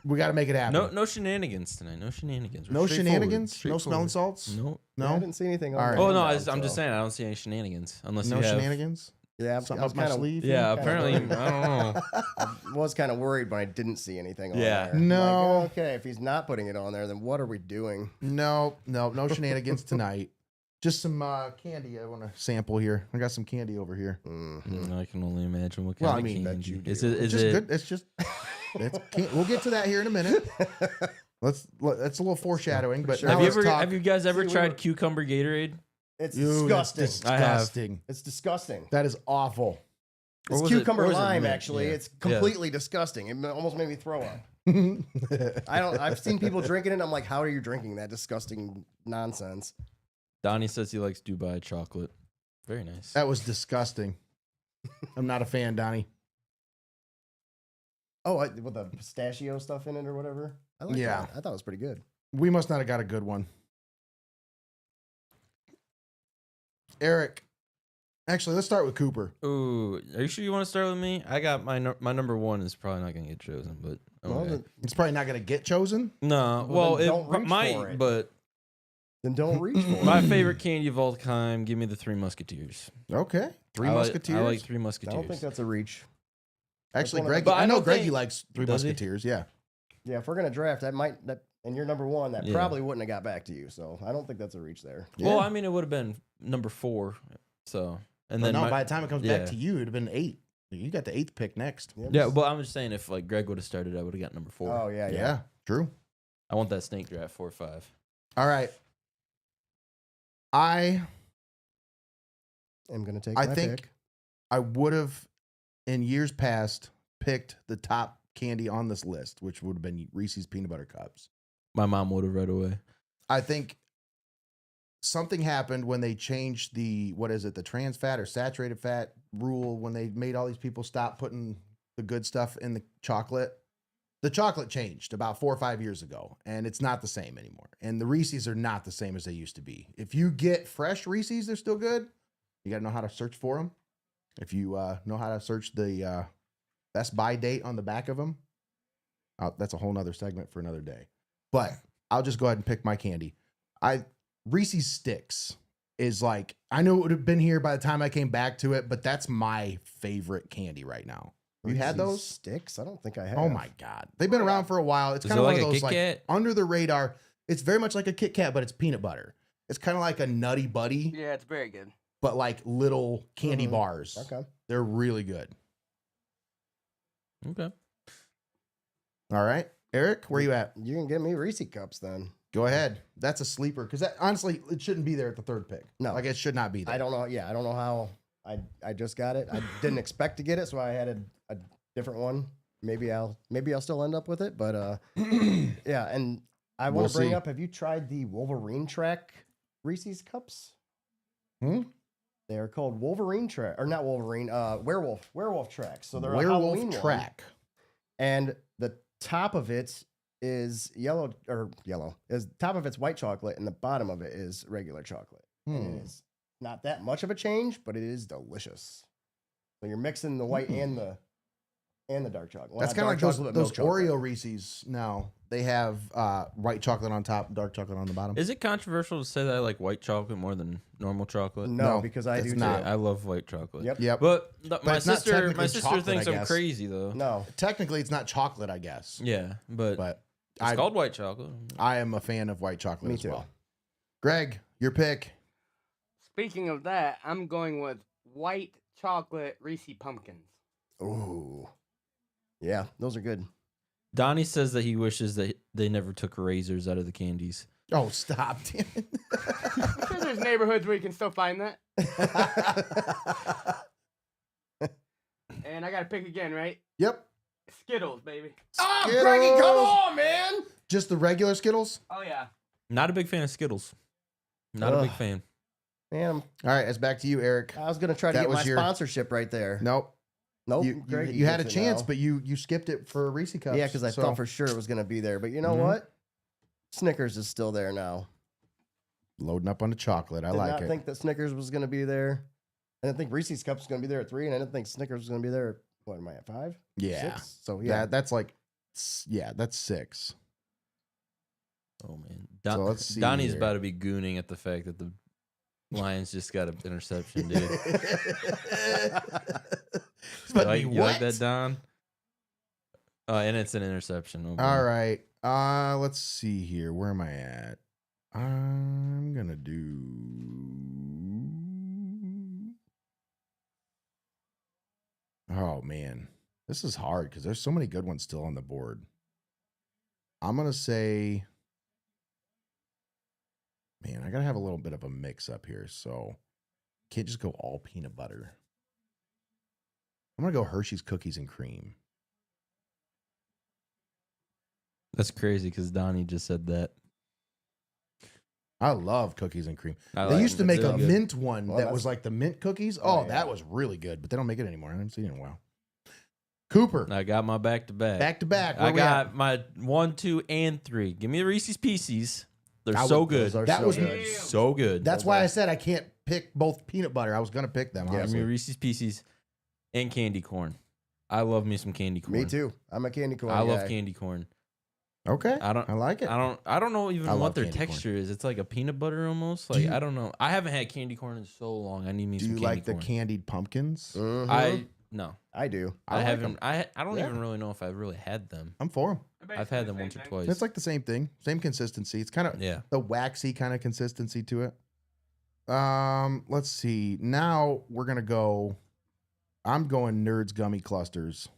We got to make it happen. No shenanigans tonight. No shenanigans. We're No straightforward. shenanigans? No smelling salts? No. Yeah, I No? didn't see anything on All right. there. Oh no, So- I'm just saying I don't see any shenanigans unless No you have. shenanigans? Yeah, Something I was up my kinda- sleeve? Yeah, Kinda apparently worried. I don't know. I was kind of worried when I didn't see anything on Yeah. there. I'm No. like, okay, if he's not putting it on there, then what are we doing? No shenanigans tonight. Just some candy I want to sample here. I got some candy over here. Mhm. I can only imagine what Well, kind I of mean, bet candy. you do. Is it? It's Is just it? good. It's just, we'll get to that here in a minute. That's a little foreshadowing, but Sure. now Have you let's ever? talk. Have you guys ever See, we tried were- cucumber Gatorade? It's Ew, that's disgusting. I have. disgusting. It's disgusting. That is awful. Or It's was it- cucumber or was it lime, mint? actually. Yeah. It's completely disgusting. It almost made me throw up. I've seen people drinking it, and I'm like, how are you drinking that disgusting nonsense? Donnie says he likes Dubai chocolate. Very nice. That was disgusting. I'm not a fan, Donnie. Oh, with the pistachio stuff in it or whatever. I like Yeah. that. I thought it was pretty good. We must not have got a good one. Eric. Actually, let's start with Cooper. Ooh, are you sure you want to start with me? I got my number one is probably not gonna get chosen, but Well, okay. It's probably not going to get chosen. No, Well, well, then it don't reach for might, it. but Then don't reach for my it. favorite candy of all time. Give me the Three Musketeers. Okay. Three I like- Musketeers. I like Three I Musketeers. don't think that's a reach. Actually, one of the- Greg. But I I know don't Greggy think- likes Three Does he? Musketeers. Yeah. Yeah, if we're gonna draft, and you're number one, that Yeah. probably wouldn't have got back to you. So I don't think that's a reach there. Well, Yeah. I mean, it would have been number 4. So, and But then no, by the time it comes yeah. back to you, it'd have been 8. You got the 8th pick next. yeah. Well, I'm just saying, if like Greg would have started, I would have got number 4. Oh yeah, Yeah. yeah. True. I want that snake draft 4 or 5. All right. I I'm gonna take. I my think pick. I would have in years past picked the top candy on this list, which would have been Reese's peanut butter cups. My mom would have right away. I think something happened when they changed the the trans fat or saturated fat rule when they made all these people stop putting the good stuff in the chocolate. The chocolate changed about 4 or 5 years ago, and it's not the same anymore. And the Reese's are not the same as they used to be. If you get fresh Reese's, they're still good. You got to know how to search for them. If you know how to search the best buy date on the back of them, that's a whole nother segment for another day. But I'll just go ahead and pick my candy. Reese's Sticks is like, I know it would have been here by the time I came back to it, but that's my favorite candy right now. You had Reese's those? sticks? I don't think I have. Oh my God. They've been around for a while. It's Is kind it of like one a of those Kit like Kat? under the radar. It's very much like a Kit Kat, but it's peanut butter. It's kind of like a Nutty Buddy, Yeah, it's very good. but like little candy Mhm. bars. Okay. They're really good. Okay. All right. Eric, where you at? You can get me Reese cups then. Go ahead. That's a sleeper because that honestly, it shouldn't be there at the 3rd pick. No. Like it should not be there. I don't know. Yeah, I don't know how. I just got it. I didn't expect to get it, so I had a different one. Maybe I'll still end up with it, but yeah. And I want We'll to bring see. up. Have you tried the Wolverine track Reese's cups? Hmm? They are called Wolverine track, or not Wolverine. Werewolf tracks. So they're a Halloween Werewolf one. track. And top of it is yellow. Top of it's white chocolate, and the bottom of it is regular chocolate. And it is not that much of a change, but it is delicious. So you're mixing the white and the dark chocolate. Well, That's not kind of dark like chocolate, but those milk chocolate. Oreo Reese's now. They have white chocolate on top, dark chocolate on the bottom. Is it controversial to say that I like white chocolate more than normal chocolate? No, because I it's do not. too. I love white chocolate. Yep. But my it's not sister, technically chocolate, thinks I I'm guess. crazy though. No. Technically, it's not chocolate, I guess. Yeah, but it's I called white chocolate. I am a fan of white chocolate Me as too. well. Greg, your pick. Speaking of that, I'm going with white chocolate Reese Pumpkins. Ooh. Yeah, those are good. Donnie says that he wishes that they never took razors out of the candies. Oh, stop! Damn it. I'm sure there's neighborhoods where you can still find that. And I got to pick again, right? Yep. Skittles, baby. Oh, Skittles. Greggy, come on, man! Just the regular Skittles. Oh, yeah. Not a big fan of Skittles. Not a big Ugh. fan. Man, All right, it's back to you, Eric. I was gonna try to That get was my your- sponsorship right there. Nope. Nope. You Greggy had a gets it chance, now. but you skipped it for Reese cups. Yeah, because I so- thought for sure it was gonna be there. But you know Mhm. what? Snickers is still there now. loading up on the chocolate. I Did like not it. think that Snickers was gonna be there. I didn't think Reese's Cups was gonna be there at 3, and I didn't think Snickers was gonna be there. At, what am I at 5? Yeah. 6? So yeah, That's like, that's 6. Oh man, So let's see Donnie's here. about to be gooning at the fact that the Lions just got an interception, dude. You like that, Don? And it's an interception. Oh, boy. All right. Let's see here. Where am I at? I'm gonna do. Oh man, this is hard because there's so many good ones still on the board. I'm gonna say, man, I gotta have a little bit of a mix up here, so can't just go all peanut butter. I'm gonna go Hershey's cookies and cream. That's crazy because Donnie just said that. I love cookies and cream. I They like used to them. make They're a good. mint one Well, that that's- was like the mint cookies. Oh, Oh, yeah. that was really good, but they don't make it anymore. I haven't seen it in a while. Cooper, I got my back to back. back to back. I Where we got at? my 1, 2, and 3. Give me the Reese's Pieces. They're I so would- good. Those are That so was- good. So good. That's why I said I can't pick both peanut butter. I was gonna pick them. Yeah, Give Honestly. me Reese's Pieces and candy corn. I love me some candy corn. Me too. I'm a candy corn I love guy. candy corn. Okay, I don't. I like it. I don't know even I love what their candy corn. texture is. It's like a peanut butter almost. Do Like you- I don't know. I haven't had candy corn in so long. I need me Do some you candy like the corn. candied pumpkins? Mhm. No. I do. I like haven't. 'em. I don't Yeah. even really know if I've really had them. I'm for them. I've had them once or twice. It's like the same thing, same consistency. It's kind of yeah. the waxy kind of consistency to it. Let's see. Now we're gonna go. I'm going Nerds gummy clusters.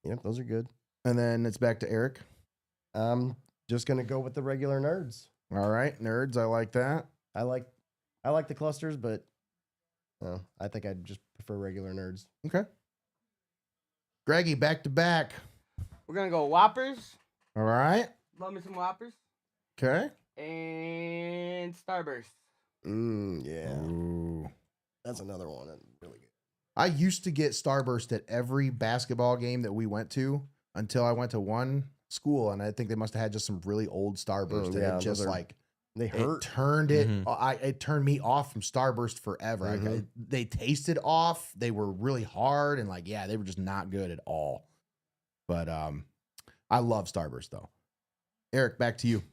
Yep, those are good. And then it's back to Eric. I'm just gonna go with the regular Nerds. All right, Nerds. I like that. I like the clusters, but I think I'd just prefer regular Nerds. Okay. Greggy, back to back. We're going to go Whoppers. All right. Love me some Whoppers. Okay. And Starburst. Yeah, Ooh. that's another one. That's really good. I used to get Starburst at every basketball game that we went to until I went to one school, and I think they must have had just some really old Starburst that yeah, had just those are- like They it hurt. turned it. Mhm. It turned me off from Starburst forever. Mhm. They tasted off. They were really hard, and like they were just not good at all. But I love Starburst though. Eric, back to you.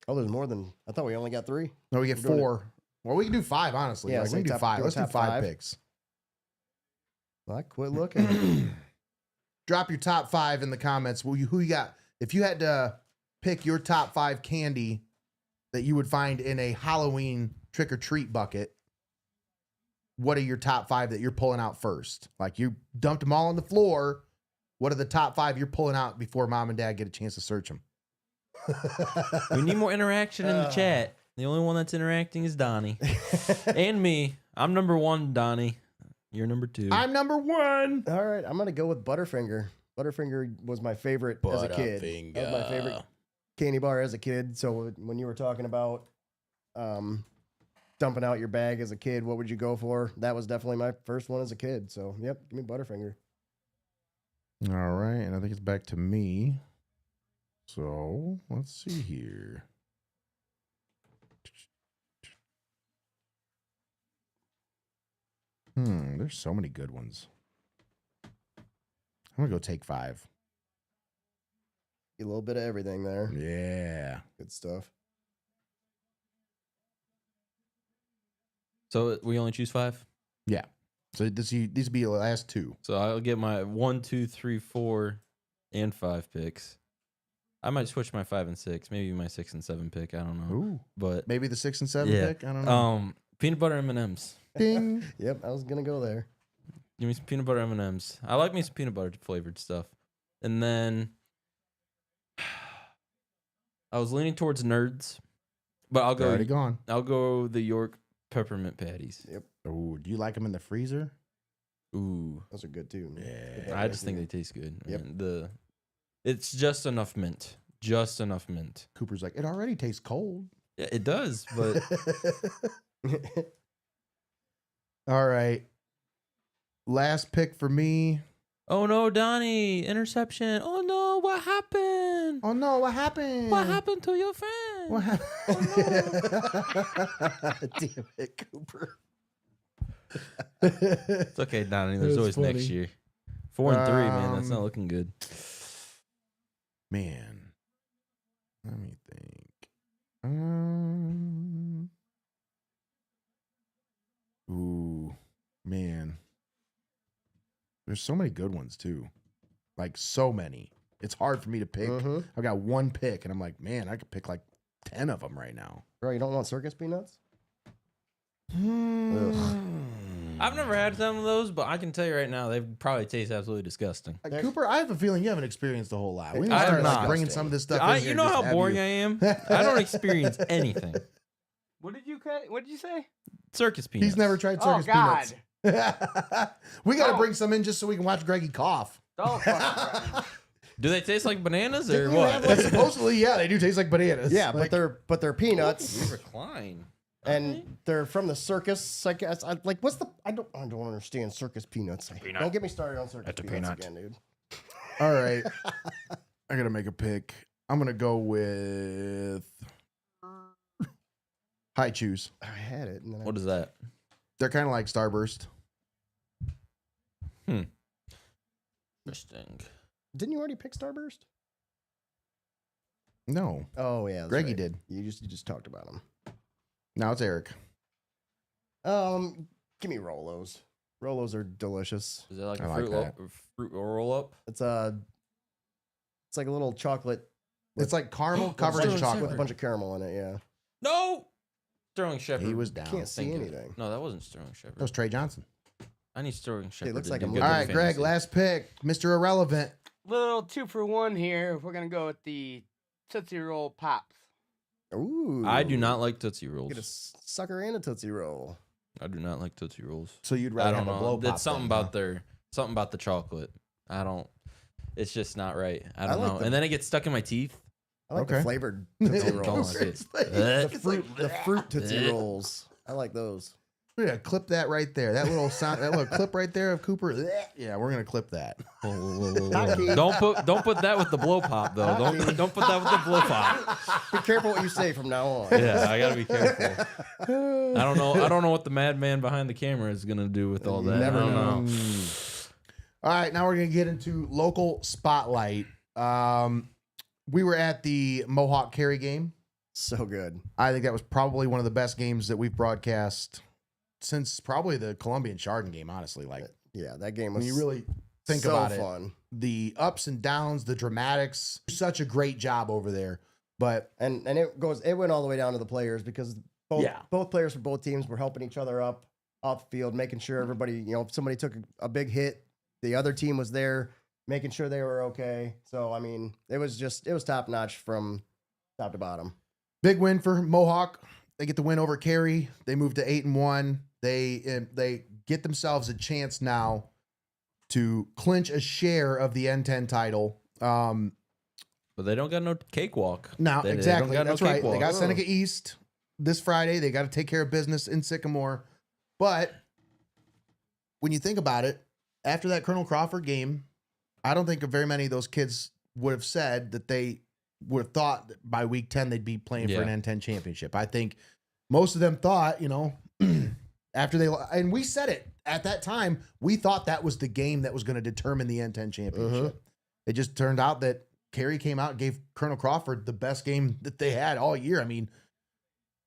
Oh, there's more than I thought. We only got 3. No, we get We're doing it- 4. Well, we can do 5, honestly. Yeah, Like, so we can do top- 5. do a Let's do top 5 5. picks. I quit looking. Drop your top 5 in the comments. Who you got? If you had to pick your top 5 candy that you would find in a Halloween trick or treat bucket, what are your top 5 that you're pulling out first? Like you dumped them all on the floor. What are the top 5 you're pulling out before mom and dad get a chance to search them? We need more interaction in the chat. The only one that's interacting is Donnie and me. I'm number 1, Donnie. You're number 2. I'm number 1. All right, I'm gonna go with Butterfinger. Butterfinger was my favorite as a kid. That was my favorite candy bar as a kid. So when you were talking about dumping out your bag as a kid, what would you go for? That was definitely my first one as a kid. So, yep, give me Butterfinger. All right, and I think it's back to me. So let's see here. There's so many good ones. I'm gonna go Take 5. A little bit of everything there. Yeah. Good stuff. So we only choose 5? Yeah. So these would be the last 2. So I'll get my 1, 2, 3, 4, and 5 picks. I might switch my 5 and 6. Maybe my 6 and 7 pick. I don't know. Ooh. But Maybe the 6 and 7 yeah. pick. I don't know. Peanut butter M&Ms. Ding. Yep, I was going to go there. Give me some peanut butter M&Ms. I like me some peanut butter flavored stuff. And then I was leaning towards Nerds, but I'll They're go. already gone. I'll go the York peppermint patties. Yep, Ooh, do you like them in the freezer? Ooh, those are good too. Yeah. I just think they taste good. Yep. Man. It's just enough mint. Just enough mint. Cooper's like, it already tastes cold. Yeah, it does, but All right. Last pick for me. oh no, Donnie, interception. Oh no, what happened? Oh no, what happened? What happened to your friend? What happened? Damn it, Cooper. It's okay, Donnie. There's That's always next funny. year. 4 and 3, man. That's not Um, looking good. Man. Let me think. Ooh, man. There's so many good ones too. Like so many. It's hard for me to pick. Mhm. I've got one pick and I'm like, man, I could pick like 10 of them right now. Bro, you don't want circus peanuts? I've never had some of those, but I can tell you right now, they probably taste absolutely disgusting. Cooper, I have a feeling you haven't experienced a whole lot. We need to I have start like, not. bringing some of this stuff in here You know just to how have boring you- I am? I don't experience anything. What did you say? Circus peanuts. He's never tried Oh circus God! peanuts. We got to Oh. bring some in just so we can watch Greggy cough. Don't fucking Do they taste like bananas or Didn't you what? have, But supposedly, yeah, they do taste like bananas. Yeah, Like, but they're peanuts. We recline. And they're from the circus. Like, what's the? I don't understand circus peanuts. Don't get me started on circus That's a peanuts peanut. again, dude. all right, I gotta make a pick. I'm gonna go with High Chews. I had it. And then What is that? They're kind of like Starburst. Interesting. Didn't you already pick Starburst? No, Oh yeah, that's Greggy right. did. You just talked about them. Now it's Eric. Give me Rolos. Rolos are delicious. Is that like I a like that. fruit roll up? It's like a little chocolate It's like caramel covered Sterling in with chocolate. a bunch of caramel in it. Yeah, No! Sterling Shepard. He was down. can't see Thinking. anything. No, that wasn't Sterling Shepard. That was Trey Johnson. I need Sterling Shepard. looks to like do a good movie. All in right, Greg, fantasy. last pick, Mr. Irrelevant. Little 2-for-1 here. We're gonna go with the Tootsie Roll Pops. Ooh, I do not like Tootsie Rolls. get a sucker and a Tootsie Roll. I do not like Tootsie Rolls. So you'd I rather don't have a blow know. pop? It's something then, about something about the chocolate. I don't. It's just not right. I don't like know. the- And then it gets stuck in my teeth. I like Okay. the flavored huh? Tootsie Don't Rolls. like it. The fruit Tootsie Rolls. I like those. We're gonna clip that right there. That little sound, that little clip right there of Cooper. Yeah, we're gonna clip that. Hockey. Don't put that with the blow pop though. Don't put that with the blow pop. Be careful what you say from now on. Yeah, I gotta be careful. I don't know what the madman behind the camera is gonna do with all that. Never I don't know. All right, now we're gonna get into local spotlight. We were at the Mohawk Carry game. So good. I think that was probably one of the best games that we've broadcast since probably the Columbian Chardon game. Honestly, like Yeah, that game when was you really think so about it, fun. the ups and downs, the dramatics, such a great job over there. But And it went all the way down to the players because Yeah. both players for both teams were helping each other up off the field, making sure everybody, if somebody took a big hit, the other team was there, making sure they were okay. So I mean, it was top notch from top to bottom. big win for Mohawk. They get the win over Cary. They move to 8-1. They get themselves a chance now to clinch a share of the N10 title. But they don't got no cakewalk. Now, They don't exactly. got no That's right. They cakewalk. got Seneca East. this Friday. They got to take care of business in Sycamore. But when you think about it, after that Colonel Crawford game, I don't think very many of those kids would have said that they would have thought that by week 10 they'd be playing for an N10 championship. I think most of them thought, after and we said it at that time, we thought that was the game that was going to determine the N10 championship. It just turned out that Carey came out and gave Colonel Crawford the best game that they had all year. I mean,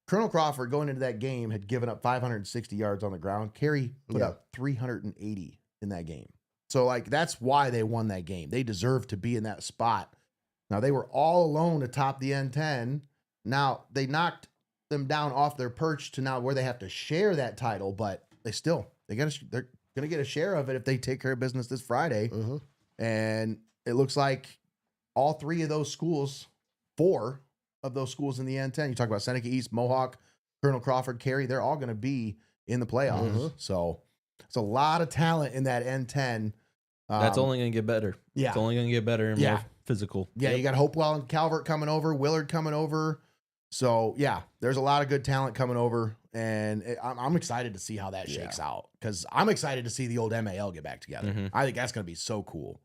Colonel Crawford going into that game had given up 560 yards on the ground. Carey put up 380 in that game. So, that's why they won that game. They deserved to be in that spot. Now, they were all alone atop the N10. Now, they knocked them down off their perch to now where they have to share that title, but they're going to get a share of it if they take care of business this Friday. And it looks like all 4 of those schools in the N10, you talk about Seneca East, Mohawk, Colonel Crawford, Carey, they're all going to be in the playoffs. So it's a lot of talent in that N10. That's only going to get better. Yeah. It's only going to get better and more physical. Yeah, you got Hopewell and Calvert coming over, Willard coming over. So, there's a lot of good talent coming over, and I'm excited to see how that shakes out because I'm excited to see the old MAL get back together. I think that's going to be so cool.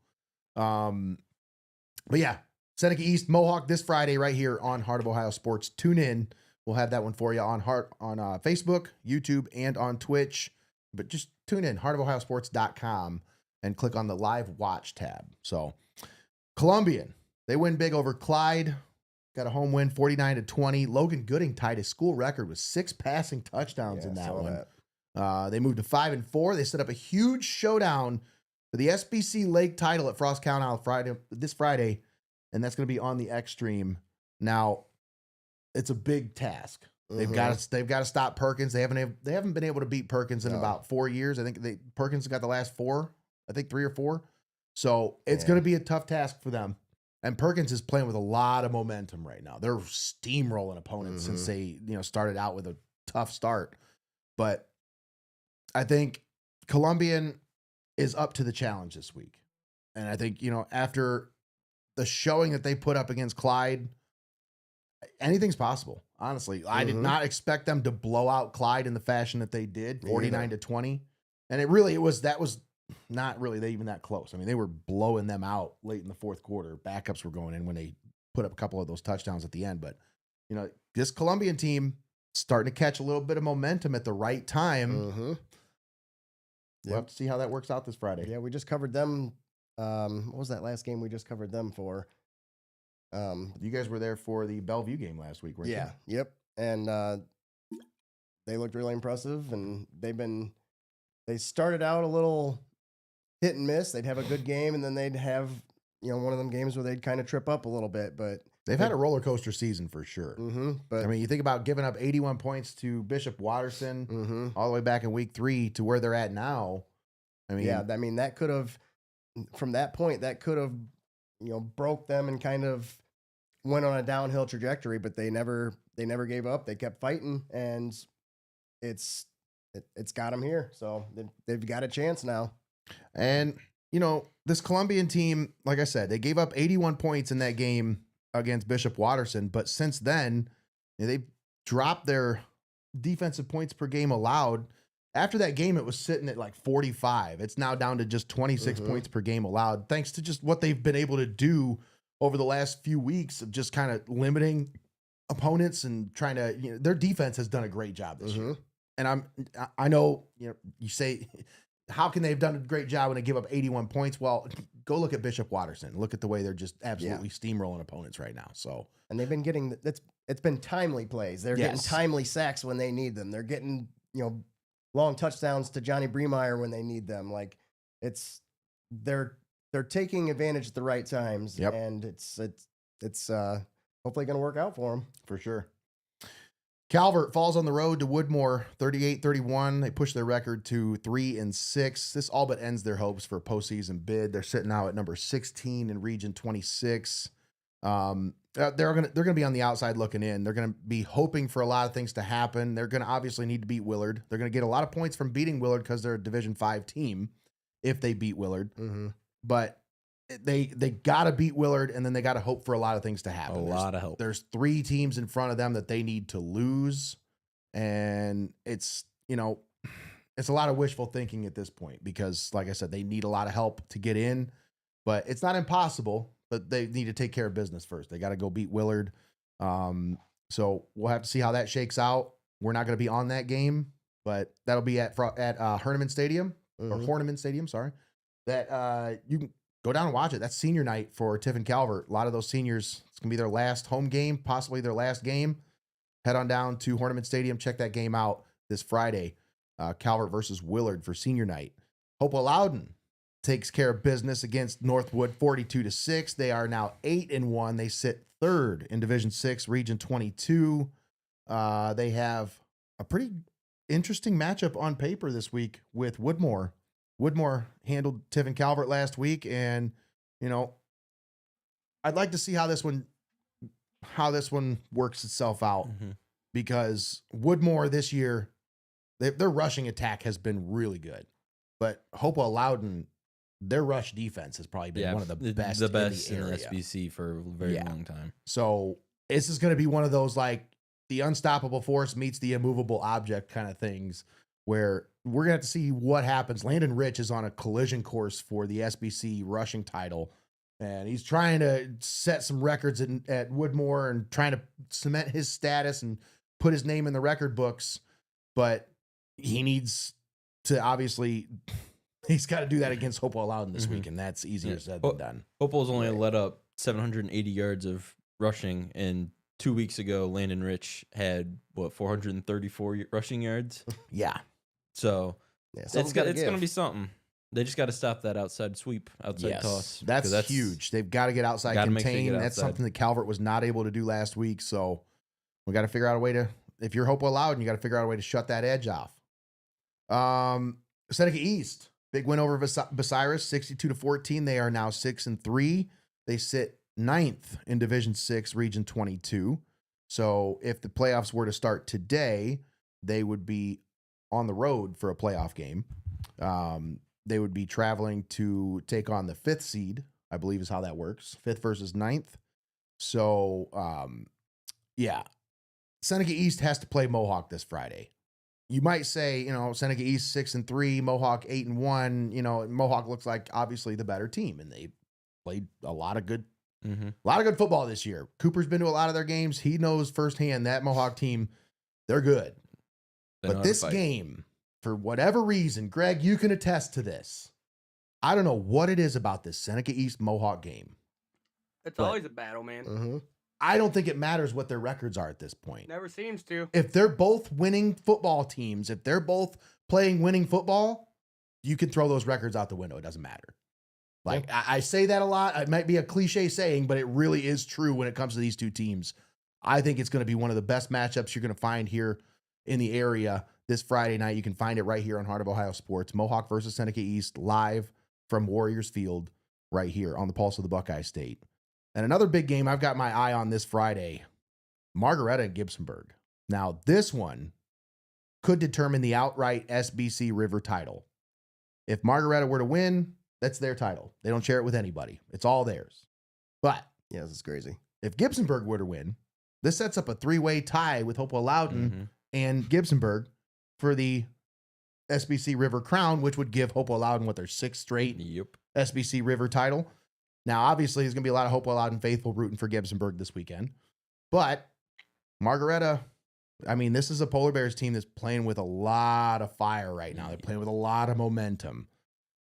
But Seneca East, Mohawk this Friday right here on Heart of Ohio Sports. Tune in. We'll have that one for you on Facebook, YouTube, and on Twitch. But just tune in, heartofohiosports.com, and click on the live watch tab. So, Columbian, they win big over Clyde. Got a home win, 49-20. Logan Gooding tied his school record with 6 passing touchdowns in that one. They moved to 5-4. They set up a huge showdown for the SBC Lake title at Frost County this Friday, and that's going to be on the X Stream. Now, it's a big task. They've got to stop Perkins. They haven't been able to beat Perkins in about 4 years. I think Perkins got the last 4. I think 3 or 4. So it's going to be a tough task for them. And Perkins is playing with a lot of momentum right now. They're steamrolling opponents since they, started out with a tough start. But I think Columbian is up to the challenge this week. And I think, after the showing that they put up against Clyde, anything's possible. Honestly, I did not expect them to blow out Clyde in the fashion that they did, 49-20. And that was not really even that close. I mean, they were blowing them out late in the fourth quarter. Backups were going in when they put up a couple of those touchdowns at the end. But, this Columbian team starting to catch a little bit of momentum at the right time. We'll have to see how that works out this Friday. Yeah, we just covered them. What was that last game we just covered them for? You guys were there for the Bellevue game last week, weren't you? Yep. And they looked really impressive, and they started out a little hit and miss. They'd have a good game, and then they'd have, one of them games where they'd kind of trip up a little bit, but they've had a roller coaster season for sure. But I mean, you think about giving up 81 points to Bishop Watterson all the way back in week 3 to where they're at now. I mean, that could have, from that point, broke them and kind of went on a downhill trajectory, but they never gave up. They kept fighting, and it's got them here. So they've got a chance now. And, this Columbian team, like I said, they gave up 81 points in that game against Bishop Watterson. But since then, they've dropped their defensive points per game allowed. After that game, it was sitting at 45. It's now down to just 26 points per game allowed, thanks to just what they've been able to do over the last few weeks of just kind of limiting opponents and trying to, their defense has done a great job this year. And I know, you say, how can they have done a great job when they give up 81 points? Well, go look at Bishop Watterson. Look at the way they're just absolutely steamrolling opponents right now. So, and they've been getting it's been timely plays. They're getting timely sacks when they need them. They're getting, long touchdowns to Johnny Bremeyer when they need them. They're taking advantage at the right times, and it's hopefully going to work out for them for sure. Calvert falls on the road to Woodmore 38-31. They push their record to 3-6. This all but ends their hopes for a postseason bid. They're sitting now at number 16 in Region 26. They're gonna be on the outside looking in. They're gonna be hoping for a lot of things to happen. They're gonna obviously need to beat Willard. They're gonna get a lot of points from beating Willard because they're a Division 5 team if they beat Willard. But they got to beat Willard, and then they got to hope for a lot of things to happen. A lot of help. There's 3 teams in front of them that they need to lose, and it's a lot of wishful thinking at this point because, like I said, they need a lot of help to get in, but it's not impossible. But they need to take care of business first. They got to go beat Willard. So we'll have to see how that shakes out. We're not going to be on that game, but that'll be at Horniman Stadium or Horniman Stadium. Sorry, that you can go down and watch it. That's senior night for Tiffin Calvert. A lot of those seniors, it's going to be their last home game, possibly their last game. Head on down to Horniman Stadium. Check that game out this Friday. Calvert versus Willard for senior night. Hopewell Loudon takes care of business against Northwood 42-6. They are now 8-1. They sit 3rd in Division 6, Region 22. They have a pretty interesting matchup on paper this week with Woodmore. Woodmore handled Tiffin Calvert last week, and I'd like to see how this one works itself out because Woodmore this year, their rushing attack has been really good, but Hopewell Loudon, their rush defense has probably been one of the best in the SBC for a very long time. So this is going to be one of those like the unstoppable force meets the immovable object kind of things where we're going to have to see what happens. Landon Rich is on a collision course for the SBC rushing title, and he's trying to set some records at Woodmore and trying to cement his status and put his name in the record books. But he needs to obviously, he's got to do that against Hopewell Loudon this week, and that's easier said than done. Hopewell's only let up 780 yards of rushing, and 2 weeks ago, Landon Rich had 434 rushing yards. Yeah. So it's going to be something. They just got to stop that outside sweep, outside toss. That's huge. They've got to get outside contain. That's something that Calvert was not able to do last week. So we got to figure out a way to, if you're Hopewell Loudon, you got to figure out a way to shut that edge off. Seneca East, big win over Bucyrus, 62-14. They are now 6-3. They sit 9th in Division 6, Region 22. So if the playoffs were to start today, they would be on the road for a playoff game. They would be traveling to take on the 5th seed, I believe is how that works. 5th versus 9th. So, Seneca East has to play Mohawk this Friday. You might say, Seneca East 6-3, Mohawk 8-1. Mohawk looks like obviously the better team, and they played a lot of good football this year. Cooper's been to a lot of their games. He knows firsthand that Mohawk team, they're good. But this game, for whatever reason, Greg, you can attest to this. I don't know what it is about this Seneca East Mohawk game. It's always a battle, man. I don't think it matters what their records are at this point. Never seems to. If they're both winning football teams, if they're both playing winning football, you can throw those records out the window. It doesn't matter. Like, I say that a lot. It might be a cliche saying, but it really is true when it comes to these two teams. I think it's going to be one of the best matchups you're going to find here in the area this Friday night. You can find it right here on Heart of Ohio Sports. Mohawk versus Seneca East, live from Warriors Field right here on the Pulse of the Buckeye State. And another big game I've got my eye on this Friday, Margaretta and Gibsonburg. Now, this one could determine the outright SBC River title. If Margaretta were to win, that's their title. They don't share it with anybody. It's all theirs. But yeah, this is crazy. If Gibsonburg were to win, this sets up a 3-way tie with Hopewell Loudon and Gibsonburg for the SBC River crown, which would give Hopewell Loudon their 6th straight SBC River title. Now, obviously, there's going to be a lot of Hopewell Loudon faithful rooting for Gibsonburg this weekend. But Margaretta, this is a Polar Bears team that's playing with a lot of fire right now. They're playing with a lot of momentum.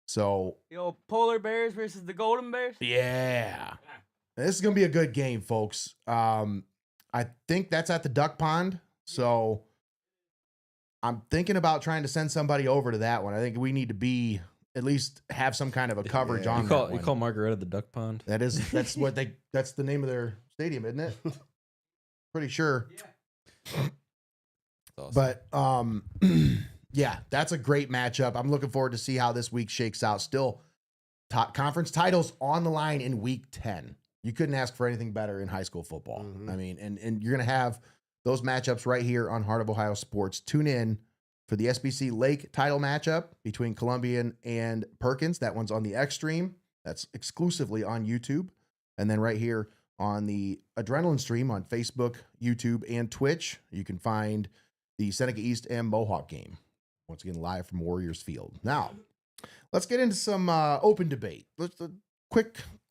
So, the old Polar Bears versus the Golden Bears? Yeah. This is going to be a good game, folks. I think that's at the Duck Pond. So, I'm thinking about trying to send somebody over to that one. I think we need to at least have some kind of a coverage on that one. You call Margaretta the Duck Pond? That's the name of their stadium, isn't it? Pretty sure. Yeah. Awesome. But yeah, that's a great matchup. I'm looking forward to see how this week shakes out. Still, conference titles on the line in week 10. You couldn't ask for anything better in high school football. And you're going to have those matchups right here on Heart of Ohio Sports. Tune in for the SBC Lake title matchup between Columbian and Perkins. That one's on the X Stream. That's exclusively on YouTube. And then right here on the Adrenaline stream on Facebook, YouTube, and Twitch, you can find the Seneca East and Mohawk game. Once again, live from Warriors Field. Now, let's get into some open debate. Let's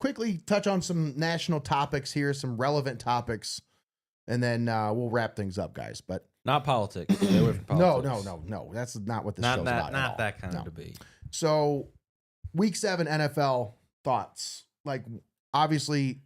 quickly touch on some national topics here, some relevant topics, and then we'll wrap things up, guys. But Not politics. Stay away from politics. No. That's not what this Not show's that. about. Not that kind of debate. So, Week 7 NFL thoughts. Like, obviously,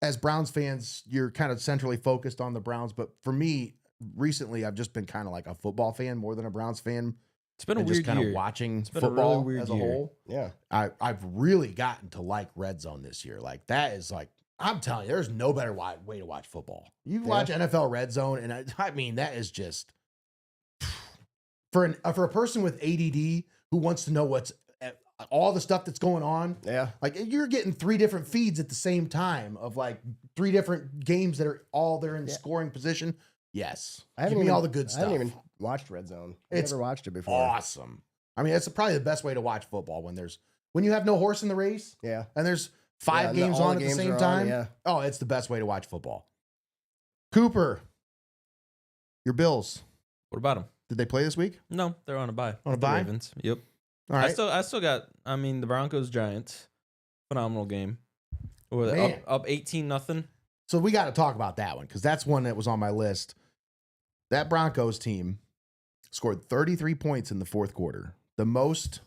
as Browns fans, you're kind of centrally focused on the Browns. But for me, recently, I've just been kind of like a football fan more than a Browns fan. It's been a and weird just kind year. of watching It's been a football really weird as a year. whole. Yeah. I've really gotten to like Red Zone this year. Like, that is like, I'm telling you, there's no better way to watch football. You watch NFL Red Zone, and I mean, that is just for a person with ADD who wants to know what's all the stuff that's going on. Yeah. Like, you're getting 3 different feeds at the same time of like 3 different games that are all there in scoring position. Yes. Give me all the good stuff. I haven't even watched Red Zone. I've It's never watched it before. Awesome. I mean, it's probably the best way to watch football when you have no horse in the race Yeah. and there's 5 and games all on the at the games same are on, time. yeah. Oh, it's the best way to watch football. Cooper, your Bills, What about them? did they play this week? No, they're on a bye. On a The bye? Ravens. Yep. All right. I still got. I mean, the Broncos Giants, phenomenal game. What were they, Man. up 18-0. So we got to talk about that one because that's one that was on my list. That Broncos team scored 33 points in the fourth quarter, the most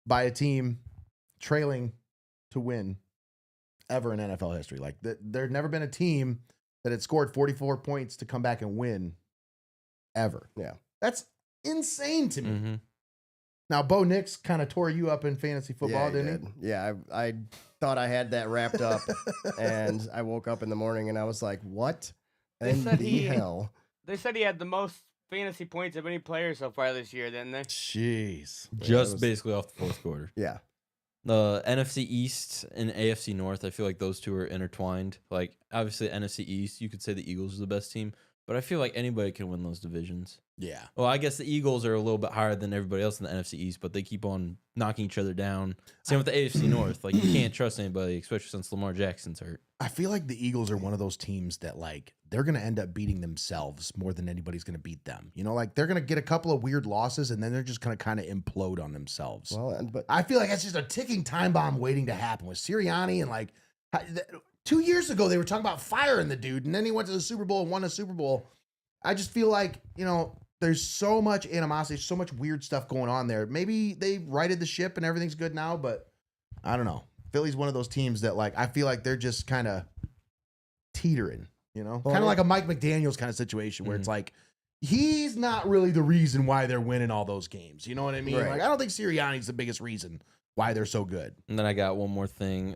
by a team trailing to win ever in NFL history. Like, there'd never been a team that had scored 44 points to come back and win ever. Yeah. That's insane to me. Mm-hmm. Now, Bo Nix kind of tore you up in fantasy football, he didn't did. Yeah, I thought I had that wrapped up, and I woke up in the morning and I was like, "What They in said the he- hell?" They said he had the most fantasy points of any player so far this year, didn't they? Jeez. Just it was- basically off the fourth quarter. Yeah, The NFC East and AFC North, I feel like those two are intertwined. Like, obviously, NFC East, you could say the Eagles are the best team, but I feel like anybody can win those divisions. Yeah. Well, I guess the Eagles are a little bit higher than everybody else in the NFC East, but they keep on knocking each other down. Same with the AFC North. Like, you can't trust anybody, especially since Lamar Jackson's hurt. I feel like the Eagles are one of those teams that, like, they're going to end up beating themselves more than anybody's going to beat them. You know, like, they're going to get a couple of weird losses and then they're just going to kind of implode on themselves. well, but I feel like that's just a ticking time bomb waiting to happen with Sirianni. And, like, 2 years ago, they were talking about firing the dude, and then he went to the Super Bowl and won a Super Bowl. I just feel like, you know, there's so much animosity, so much weird stuff going on there. Maybe they righted the ship and everything's good now, but I don't know. Philly's one of those teams that, like, I feel like they're just kind of teetering, you know? Well, Kind of like a Mike McDaniels kind of situation where it's like, he's not really the reason why they're winning all those games. You know what I mean? Right. Like, I don't think Sirianni's the biggest reason why they're so good. And then I got one more thing.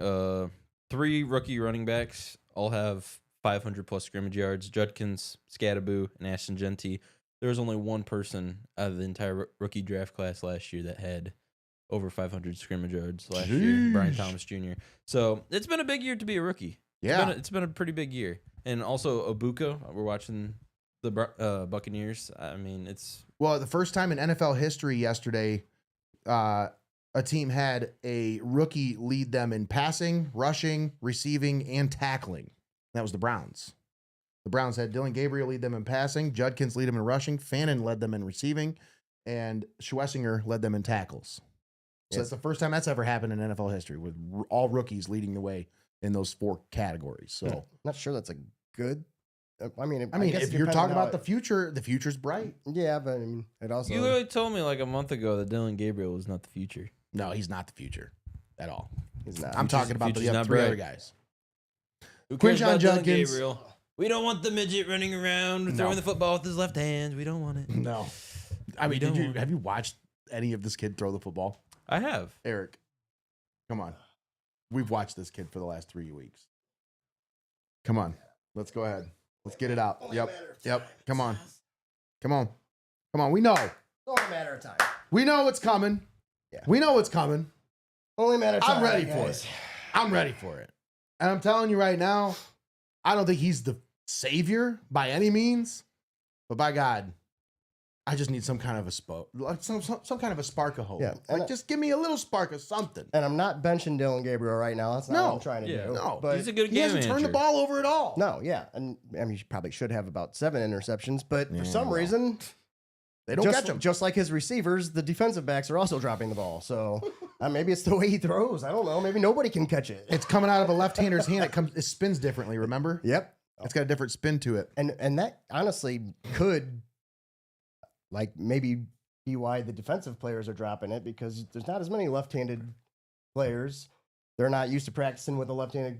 3 rookie running backs all have 500-plus scrimmage yards. Judkins, Scadaboo, and Ashton Genty. There was only one person out of the entire rookie draft class last year that had over 500 scrimmage yards last year, Brian Sheesh. Thomas Jr. So it's been a big year to be a rookie. Yeah. It's been a pretty big year. And also Ibuka, we're watching the Buccaneers. I mean, it's Well, the first time in NFL history yesterday, a team had a rookie lead them in passing, rushing, receiving, and tackling. That was the Browns. The Browns had Dylan Gabriel lead them in passing, Judkins lead them in rushing, Fannin led them in receiving, and Schwessinger led them in tackles. So Yes. that's the first time that's ever happened in NFL history, with all rookies leading the way in those 4 categories. So, not sure that's a good. I mean, I guess if you're depending talking on how about the future, the future's bright. yeah, but I mean, it also you literally told me like a month ago that Dylan Gabriel was not the future. No, he's not the future at all. is not. I'm talking about the future's other not 3 bright. other guys. Who Quinshon cares about Dylan Judkins. Gabriel? We don't want the midget running around No. throwing the football with his left hand. We don't want it. No. I We mean, don't want it. have you watched any of this kid throw the football? I have. Eric, come on. We've watched this kid for the last 3 weeks. Come on. Let's go ahead. Let's get it out. Yep. Come on. Come on. Come on. We know. It's only a matter of time. We know what's coming. Yeah. We know what's coming. Only a matter of time. I'm ready for guys. it. I'm ready for it. And I'm telling you right now, I don't think he's the savior by any means, but by God, I just need some kind of a some kind of a spark of hope. Yeah, Like, just give me a little spark of something. And I'm not benching Dylan Gabriel right now. That's not what I'm trying to do. No, but he's a good he game hasn't manager. turned the ball over at all. no, yeah, and I mean, he probably should have about 7 interceptions, but for some reason, They don't catch him. Just like his receivers, the defensive backs are also dropping the ball. So maybe it's the way he throws. I don't know. Maybe nobody can catch it. It's coming out of a left-hander's hand. It spins differently. Remember? Yep. It's got a different spin to it. And that honestly could, like, maybe be why the defensive players are dropping it, because there's not as many left-handed players. They're not used to practicing with a left-handed,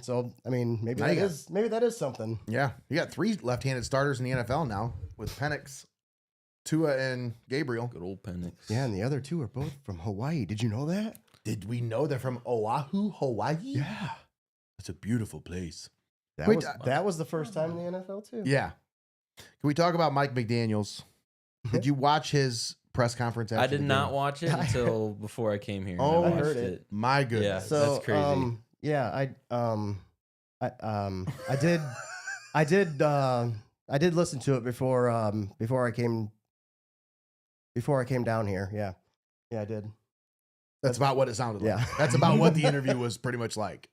So I mean, maybe that is something. Yeah, you got 3 left-handed starters in the NFL now with Penix, Tua, and Gabriel. Good old Penix. Yeah, and the other 2 are both from Hawaii. Did you know that? Did we know they're from Oahu, Hawaii? Yeah. It's a beautiful place. That was the first time in the NFL too. Yeah. Can we talk about Mike McDaniels? Did you watch his press conference after I did the not game? watch it until before I came here. Oh, I I watched heard it. My goodness. Yeah. So That's crazy. I did listen to it before I came down here. Yeah, I did. That's about what it sounded like. Yeah. That's about what the interview was pretty much like.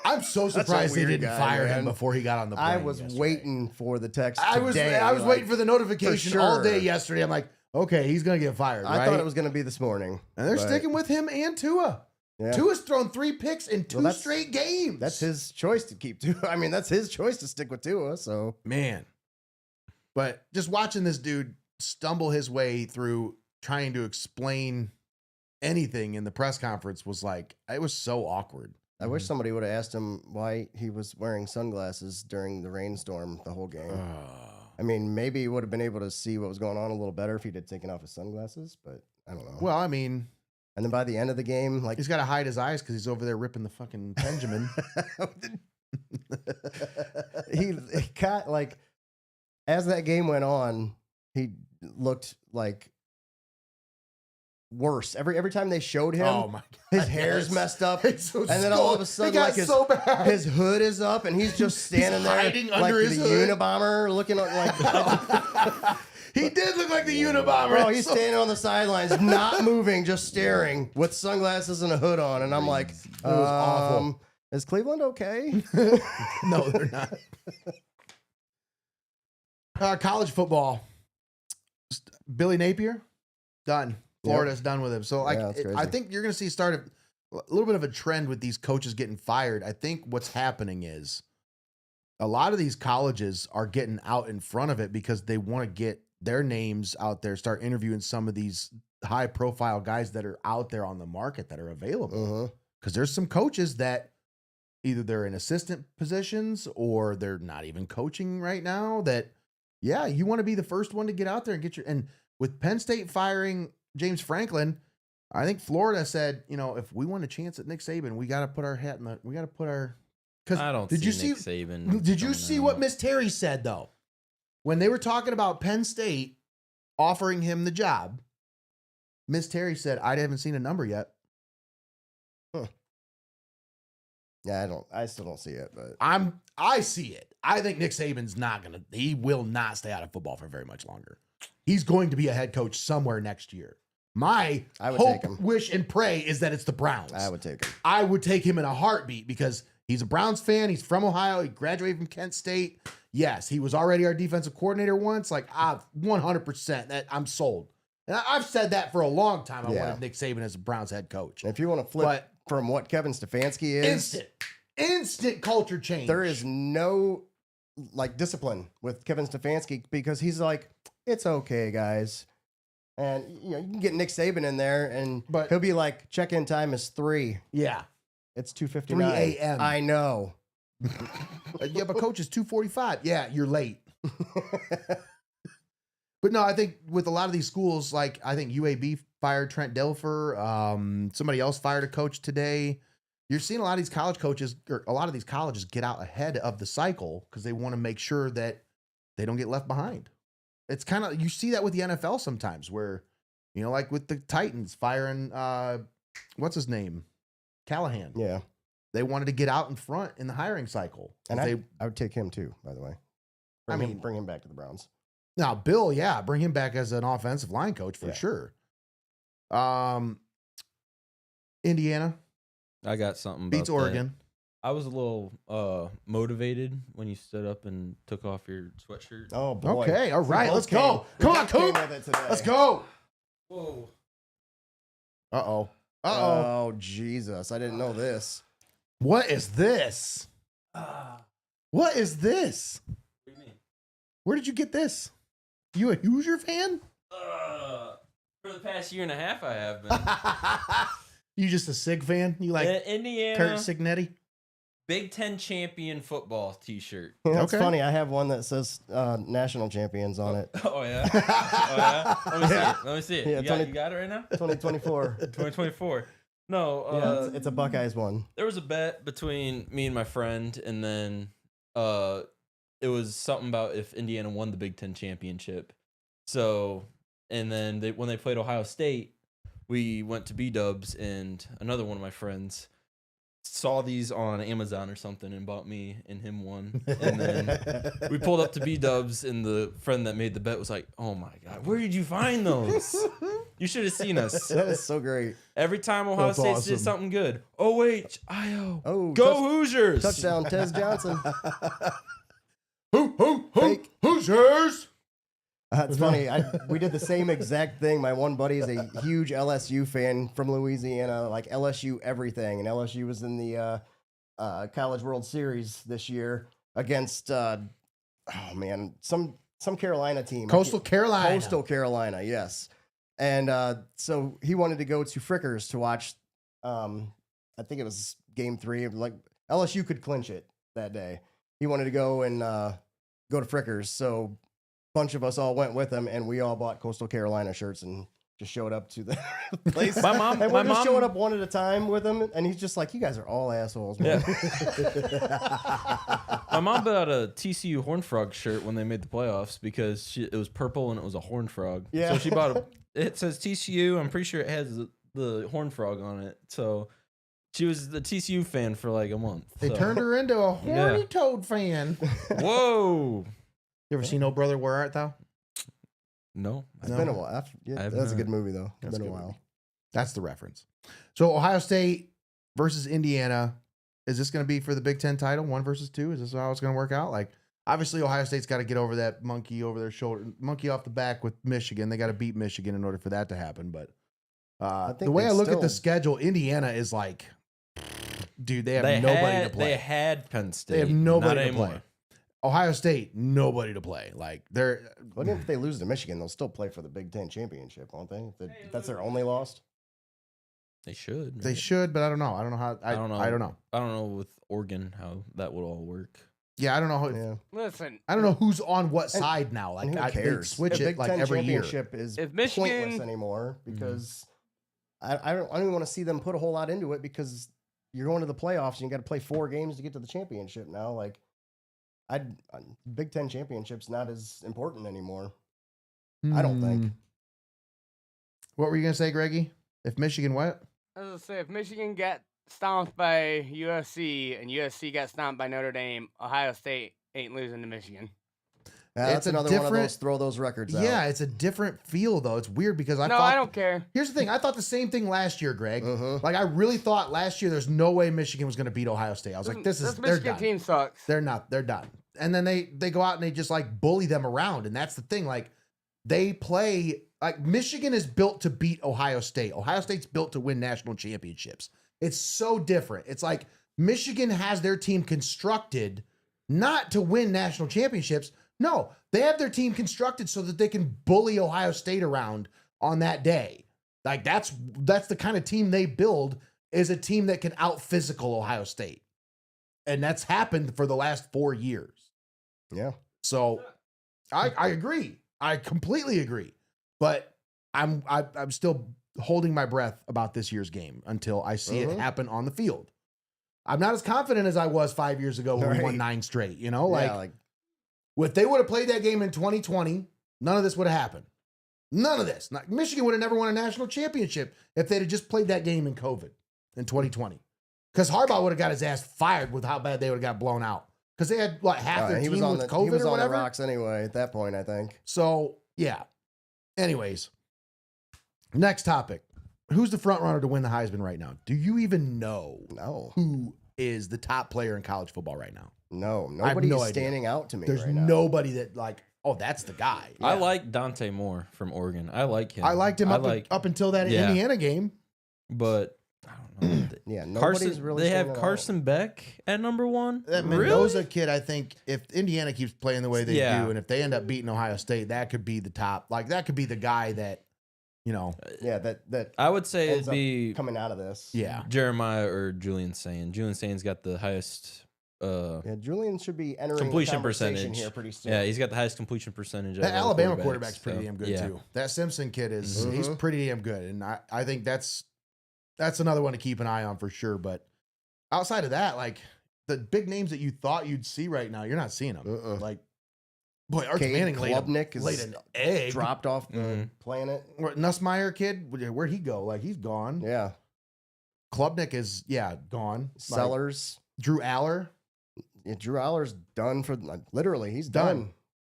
I'm so That's a surprised they weird didn't guy, fire man. him before he got on the plane. I was yesterday. waiting for the text. I was today, waiting for the notification for all sure. day yesterday. I'm like, okay, he's gonna get fired. I right? thought it was going to be this morning, and they're but, sticking with him and Tua. Yeah. Tua's thrown 3 picks in 2 that's- straight games. That's his choice to keep Tua. I mean, that's his choice to stick with Tua. So man. But just watching this dude stumble his way through trying to explain anything in the press conference was like, it was so awkward. I wish somebody would have asked him why he was wearing sunglasses during the rainstorm the whole game. I mean, maybe he would have been able to see what was going on a little better if he'd had taken off his sunglasses, but I don't know. Well, I mean, And then by the end of the game, like he's got to hide his eyes because he's over there ripping the fucking Benjamin. he got like, as that game went on, he looked like worse. Every time they showed him, Oh my god, his hair's messed up, It's so and then all of a skull- sudden, it got like so bad. his hood is up, and he's just standing there hiding like under his the hood. Unabomber, looking like. He did look like the Unabomber. Bro, he's standing on the sidelines, not moving, just staring with sunglasses and a hood on, and I'm like, It was awful. Is Cleveland okay? No, they're not. College football. Billy Napier, done. Florida's done with him. So, like, Yeah, that's crazy. I think you're going to see a little bit of a trend with these coaches getting fired. I think what's happening is a lot of these colleges are getting out in front of it because they want to get their names out there, start interviewing some of these high-profile guys that are out there on the market that are available. Because there's some coaches that either they're in assistant positions or they're not even coaching right now that, yeah, you want to be the first one to get out there and get your, and with Penn State firing James Franklin, I think Florida said, if we want a chance at Nick Saban, we got to put our hat in we got to put our, because I don't did see you see, Nick Saban did you coming see out. what Miss Terry said though? When they were talking about Penn State offering him the job, Miss Terry said, I haven't seen a number yet. Yeah, I still don't see it, but I see it. I think Nick Saban's he will not stay out of football for very much longer. He's going to be a head coach somewhere next year. My I would hope, take him. wish, and pray is that it's the Browns. I would take him. I would take him in a heartbeat because he's a Browns fan. He's from Ohio. He graduated from Kent State. Yes, he was already our defensive coordinator once. Like, 100% that I'm sold. And I've said that for a long time. I Yeah. wanted Nick Saban as a Browns head coach. And if you want to flip But- from what Kevin Stefanski is, Instant culture change. there is no like discipline with Kevin Stefanski because he's like, it's okay, guys. And you can get Nick Saban in there, and But- he'll be like, check-in time is 3. Yeah. It's 2:59. 3 a.m. I know. Yeah, but coach is 2:45. Yeah, you're late. But no, I think with a lot of these schools, like I think UAB fired Trent Dilfer. Somebody else fired a coach today. You're seeing a lot of these college coaches, or a lot of these colleges get out ahead of the cycle because they want to make sure that they don't get left behind. It's kind of, you see that with the NFL sometimes where, like with the Titans firing, what's his name? Callahan. Yeah. They wanted to get out in front in the hiring cycle. And They I would take him too, by the way. Bring him back to the Browns. Now, Bill, yeah, bring him back as an offensive line coach for sure. Indiana I got something beats about that. Oregon. I was a little motivated when you stood up and took off your sweatshirt. Oh boy. Okay, all right, We let's both go. came- Come we on, both came Coop. with it today. Let's go. Whoa. Uh-oh. Oh Jesus! I didn't know this. What is this? What is this? What do you mean? Where did you get this? You a Hoosier fan? For the past year and a half, I have been. You just a Sig fan? You like Indiana Kurt Signetti? Big Ten champion football T-shirt. That's Okay. funny. I have one that says national champions on it. Oh yeah. Oh yeah. Let me see it. Let me see it. Yeah, You got it right now. 2024. 2024. No. Yeah, it's a Buckeyes one. There was a bet between me and my friend, and then it was something about if Indiana won the Big Ten championship. So, and then when they played Ohio State, we went to B-Dubs, and another one of my friends saw these on Amazon or something and bought me and him one. And then we pulled up to B-Dubs, and the friend that made the bet was like, "Oh my God, where did you find those? You should have seen us." That is so great. Every time Ohio That's State awesome. did something good, OHIO. Oh, Go Hoosiers! touchdown, Tez Johnson. Fake. Hoosiers! It's funny. We did the same exact thing. My one buddy is a huge LSU fan from Louisiana, like LSU everything, and LSU was in the College World Series this year against some Carolina team. Coastal Carolina. Coastal Carolina, yes. And so he wanted to go to Frickers to watch. I think it was Game 3. Like LSU could clinch it that day. He wanted to go and go to Frickers. So a bunch of us all went with him, and we all bought Coastal Carolina shirts and just showed up to the place. My mom- and my we're just mom- showing up one at a time with him, and he's just like, "You guys are all assholes, man." My mom bought a TCU Horned Frog shirt when they made the playoffs because it was purple and it was a horned frog. Yeah. So she bought it says TCU. I'm pretty sure it has the horned frog on it. So she was the TCU fan for like a month. They so. turned her into a horny Yeah. toad fan. Whoa. You ever seen Oh Brother, Where Art Thou? No. It's No. been a while. I haven't That's a heard. good movie, though. It's That's been a a good while. movie. That's the reference. So Ohio State versus Indiana. Is this going to be for the Big Ten title, 1 versus 2? Is this how it's going to work out? Like, obviously, Ohio State's got to get over that monkey over their shoulder, monkey off the back with Michigan. They got to beat Michigan in order for that to happen. But think the way they I look at the still- schedule, Indiana is like, dude, they have nobody to play. They had Penn State. They have nobody Not to anymore. play. Ohio State, nobody to play. Like, they're But if they lose to Michigan, they'll still play for the Big Ten championship, won't they? If that's their only loss. They should. they right? should, but I don't know. I don't know how. I don't know. I don't know. I don't know with Oregon how that would all work. Yeah, I don't know. How, Yeah. Listen, I don't know who's on what side now. Like, And who they cares? switch the it Big like Ten every year. championship is If pointless Michigan- anymore because I don't even want to see them put a whole lot into it because you're going to the playoffs and you got to play 4 games to get to the championship now. Like, Big Ten championship's not as important anymore. I don't think. Hmm. What were you gonna say, Greggy? If Michigan what? I was gonna say if Michigan got stomped by USC and USC got stomped by Notre Dame, Ohio State ain't losing to Michigan. That's It's a another one of different- those throw those records out. Yeah, it's a different feel though. It's weird because I No, thought I don't care. Here's the thing. I thought the same thing last year, Greg. Mhm. Like I really thought last year there's no way Michigan was gonna beat Ohio State. I was like, this This they're Michigan done. team sucks. They're not. They're done. And then they go out and they just like bully them around. And that's the thing. Like they play like Michigan is built to beat Ohio State. Ohio State's built to win national championships. It's so different. It's like Michigan has their team constructed not to win national championships. No, they have their team constructed so that they can bully Ohio State around on that day. Like that's the kind of team they build is a team that can out physical Ohio State. And that's happened for the last 4 years. Yeah. So I agree. I completely agree. But I'm still holding my breath about this year's game until I see it happen on the field. I'm not as confident as I was 5 years ago when we won Right. 9 straight. You know, like if they would have played that game in 2020, none of this would have happened. None of this. Michigan would have never won a national championship if they'd have just played that game in COVID in 2020. Because Harbaugh would have got his ass fired with how bad they would have got blown out. because they had like half their he team was on with the COVID he was or on the whatever. rocks anyway at that point, I think. So yeah. Anyways, next topic. Who's the front runner to win the Heisman right now? Do you even know No, who is the top player in college football right now? no, I have nobody no is idea. standing out to me There's right now. nobody that like, oh, that's the guy. I Yeah. like Dante Moore from Oregon. I like him. I liked him up until that Yeah. Indiana game. but I don't know. Yeah, nobody's Carson, really. they have standing out. Carson Beck at number 1. That Really? Mendoza kid, I think, if Indiana keeps playing the way they Yeah. do, and if they end up beating Ohio State, that could be the top. Like that could be the guy that, you know, Yeah, that I would say ends it'd up be coming out of this. yeah. Jeremiah or Julian Sane. Julian Sane's got the highest. Yeah, Julian should be entering Completion the conversation percentage. here pretty soon. Yeah, he's got the highest completion percentage. That of all Alabama quarterbacks, quarterback's pretty so, damn good yeah. too. That Simpson kid is he's Mhm. pretty damn good, and I think that's another one to keep an eye on for sure. But outside of that, like the big names that you thought you'd see right now, you're not seeing them. Uh-uh. Like, boy, Arch Cade Manning laid Klubnik is an egg. dropped off the Mhm. planet. Nussmeier kid, where'd he go? Like he's gone. Yeah, Klubnik is gone. Like, Sellers. Drew Aller. Yeah, Drew Aller's done for literally. He's Done.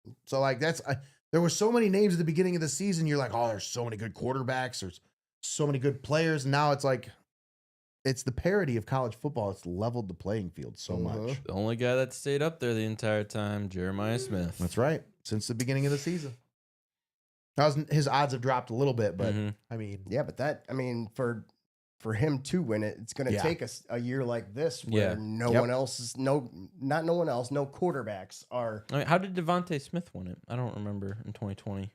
done. So like that's there were so many names at the beginning of the season. You're like, oh, there's so many good quarterbacks. There's so many good players. And now it's like it's the parody of college football. It's leveled the playing field so much. The only guy that stayed up there the entire time, Jeremiah Smith. That's right. Since the beginning of the season. His odds have dropped a little bit, but Mhm. I mean, Yeah, but that for him to win it, it's going to Yeah. take us a year like this where Yeah. no Yep. one else is no one else, no quarterbacks are. I mean, how did Devontae Smith win it? I don't remember in 2020.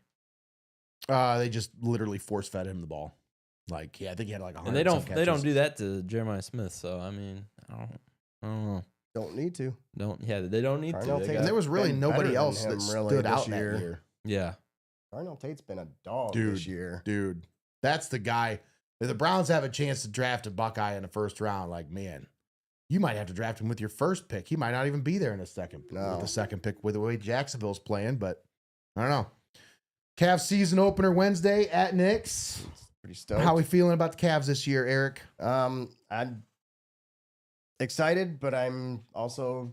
they just literally force fed him the ball. Like, yeah, I think he had like 100 And they don't catches. do that to Jeremiah Smith. So I mean, I don't know. Don't need to. They don't need Darnell to. They Tate- And there was really been nobody better than else him, that really, stood this out year. that year. yeah. Darnell Tate's been a dog Dude. this year. Dude, that's the guy. If the Browns have a chance to draft a Buckeye in the first round, like, man, you might have to draft him with your first pick. He might not even be there in the second No. with the second pick with the way Jacksonville's playing, but I don't know. Cavs season opener Wednesday at Knicks. Pretty stoked. How we feeling about the Cavs this year, Eric? I'm excited, but I'm also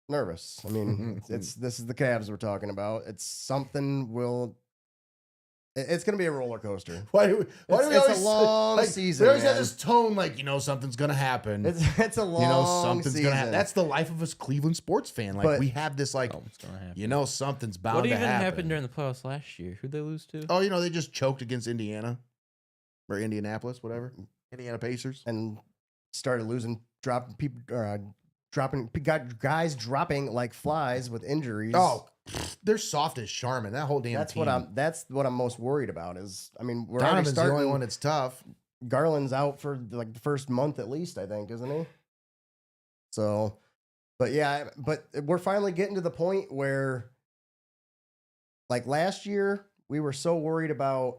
nervous. I mean, this is the Cavs we're talking about. It's something it's going to be a roller coaster. Why do we It's always a long like, season. We always have man. this tone like, something's going to happen. It's a long Something's season. going to happen. That's the life of a Cleveland sports fan. Like, But- we have this, like, Oh, it's gonna happen. something's bound What to even happen. happened during the playoffs last year? Who'd they lose to? Oh, they just choked against Indiana or Indianapolis, whatever. Indiana Pacers. and started losing, dropping people, got guys dropping like flies with injuries. Oh, they're soft as Charmin. That whole damn that's team. that's what I'm most worried about. Is I mean, we're already Donovan's the starting. only one that's tough. Garland's out for like the first month at least, I think, isn't he? So, but yeah, but we're finally getting to the point where, like last year, we were so worried about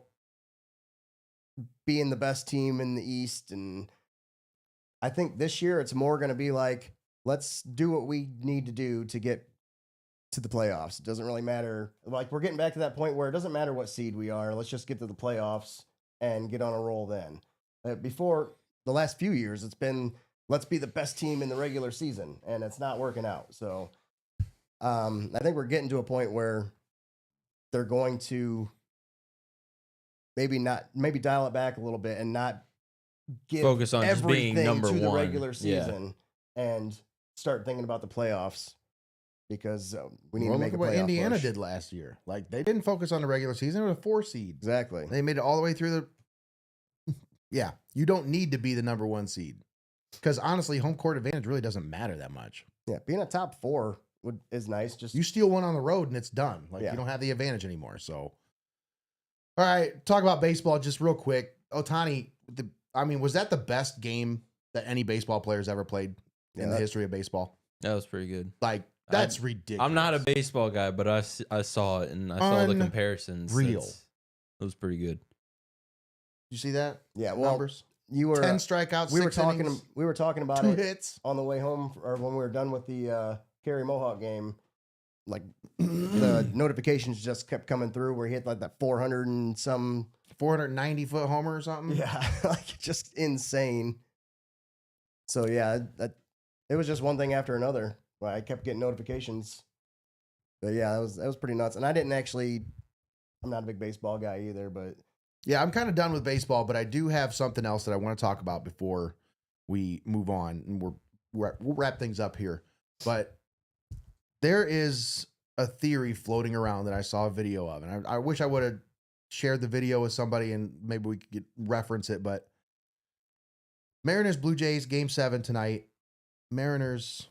being the best team in the East, and I think this year it's more going to be like, let's do what we need to do to get to the playoffs. It doesn't really matter. Like we're getting back to that point where it doesn't matter what seed we are. Let's just get to the playoffs and get on a roll then. Before the last few years, it's been let's be the best team in the regular season, and it's not working out. So I think we're getting to a point where they're going to maybe dial it back a little bit and not give Focus on just being everything number to the one. regular Yeah. season and start thinking about the playoffs because we need Well, to make look a at what playoff Indiana push. did last year. Like, they didn't focus on the regular season. It was a 4 seed. Exactly. They made it all the way through the. Yeah, you don't need to be the number 1 seed because honestly, home court advantage really doesn't matter that much. Yeah, being a top 4 is nice. Just You steal one on the road and it's done. Like, Yeah. you don't have the advantage anymore. So, all right, talk about baseball just real quick. Ohtani, was that the best game that any baseball player's ever played in the history of baseball? That was pretty good. Like, that's ridiculous. I'm not a baseball guy, but I saw it and I saw the comparisons. Unreal. It was pretty good. You see that? yeah. Well, Numbers. you were 10 strikeouts. we were 6 talking innings, we were talking about 2 it hits. on the way home or when we were done with the Cary Mohawk game. Like the notifications just kept coming through where he hit like that 400 and some 490-foot homer or something. Yeah, like just insane. So yeah, it was just one thing after another. Well, I kept getting notifications. But yeah, that was pretty nuts. And I didn't actually. I'm not a big baseball guy either, but Yeah, I'm kind of done with baseball, but I do have something else that I want to talk about before we move on, and we'll wrap things up here. But there is a theory floating around that I saw a video of, and I wish I would have shared the video with somebody and maybe we could reference it. But Mariners Blue Jays Game 7 tonight. Mariners,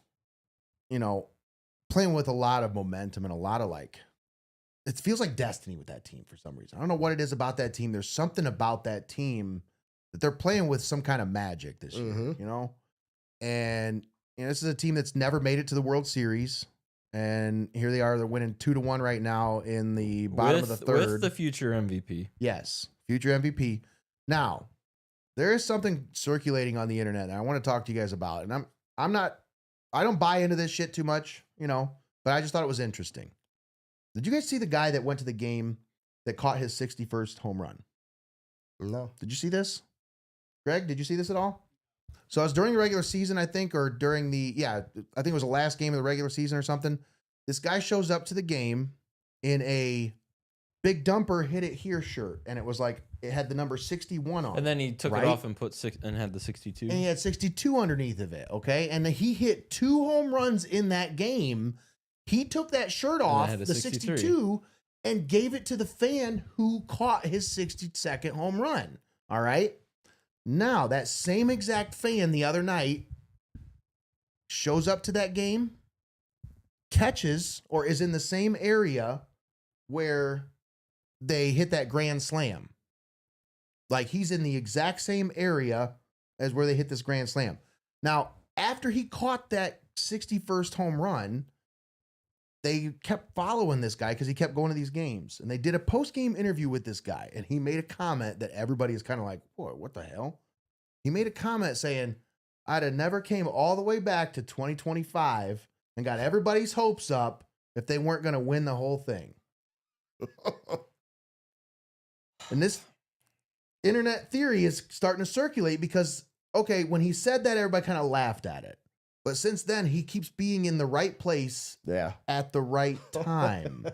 playing with a lot of momentum and a lot of it feels like destiny with that team for some reason. I don't know what it is about that team. There's something about that team that they're playing with some kind of magic this year, And this is a team that's never made it to the World Series. And here they are. They're winning 2-1 right now in the bottom of the third. With the future MVP. Yes, future MVP. Now, there is something circulating on the internet that I want to talk to you guys about. And I don't buy into this shit too much, but I just thought it was interesting. Did you guys see the guy that went to the game that caught his 61st home run? no. Did you see this? Greg, did you see this at all? So it was during the regular season, I think, or during I think it was the last game of the regular season or something. This guy shows up to the game in a Big Dumper Hit It Here shirt, and it was it had the number 61 on it. And then he took it off and had the 62. And he had 62 underneath of it, okay? And he hit 2 home runs in that game. He took that shirt off, the 62, and gave it to the fan who caught his 62nd home run. All right? Now, that same exact fan the other night shows up to that game, catches, or is in the same area where they hit that grand slam. He's in the exact same area as where they hit this grand slam. Now, after he caught that 61st home run, they kept following this guy because he kept going to these games. And they did a post-game interview with this guy. And he made a comment that everybody is kind of like, what the hell? He made a comment saying, I'd have never came all the way back to 2025 and got everybody's hopes up if they weren't going to win the whole thing. And this internet theory is starting to circulate because, okay, when he said that, everybody kind of laughed at it. But since then, he keeps being in the right place at the right time.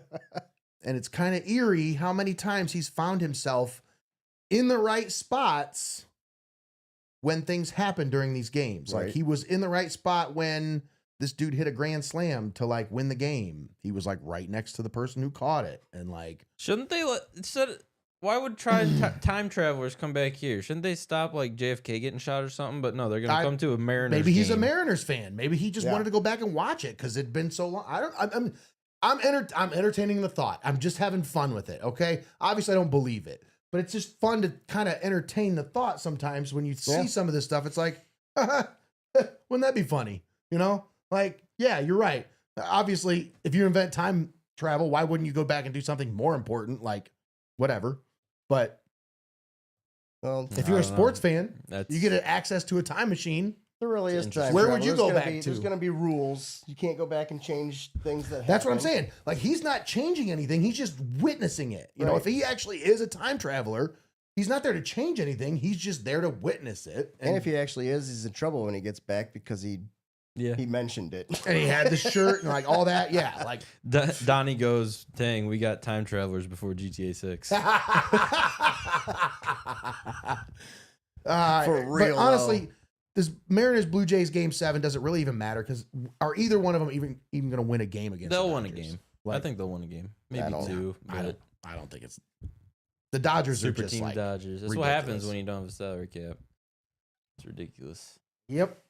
And it's kind of eerie how many times he's found himself in the right spots when things happen during these games. Right. He was in the right spot when this dude hit a grand slam to win the game. He was right next to the person who caught it. And shouldn't they why would time travelers come back here? Shouldn't they stop JFK getting shot or something? But no, they're gonna come to a Mariners. Maybe he's game. a Mariners fan. Maybe he just wanted to go back and watch it because it'd been so long. I'm entertaining the thought. I'm just having fun with it. Okay, obviously I don't believe it, but it's just fun to kind of entertain the thought sometimes when you see some of this stuff. It's like, wouldn't that be funny? Yeah, you're right. Obviously, if you invent time travel, why wouldn't you go back and do something more important, whatever? But if you're a sports fan, you get access to a time machine. There really is time. Where would you go back to? There's going to be rules. You can't go back and change things that happen. That's what I'm saying. He's not changing anything. He's just witnessing it. You know, if he actually is a time traveler, he's not there to change anything. He's just there to witness it. And if he actually is, he's in trouble when he gets back because he Yeah. He mentioned it. And he had the shirt and like all that. Yeah. Like Donnie goes, dang, we got time travelers before GTA 6. For real. But honestly, this Mariners Blue Jays game 7 doesn't really even matter because are either one of them even going to win a game against They'll the win a Dodgers? game. Like, I think they'll win a game. Maybe two. I But don't think it's the Dodgers super are just team like Dodgers. That's what happens when you don't have a salary cap. It's ridiculous. Yep.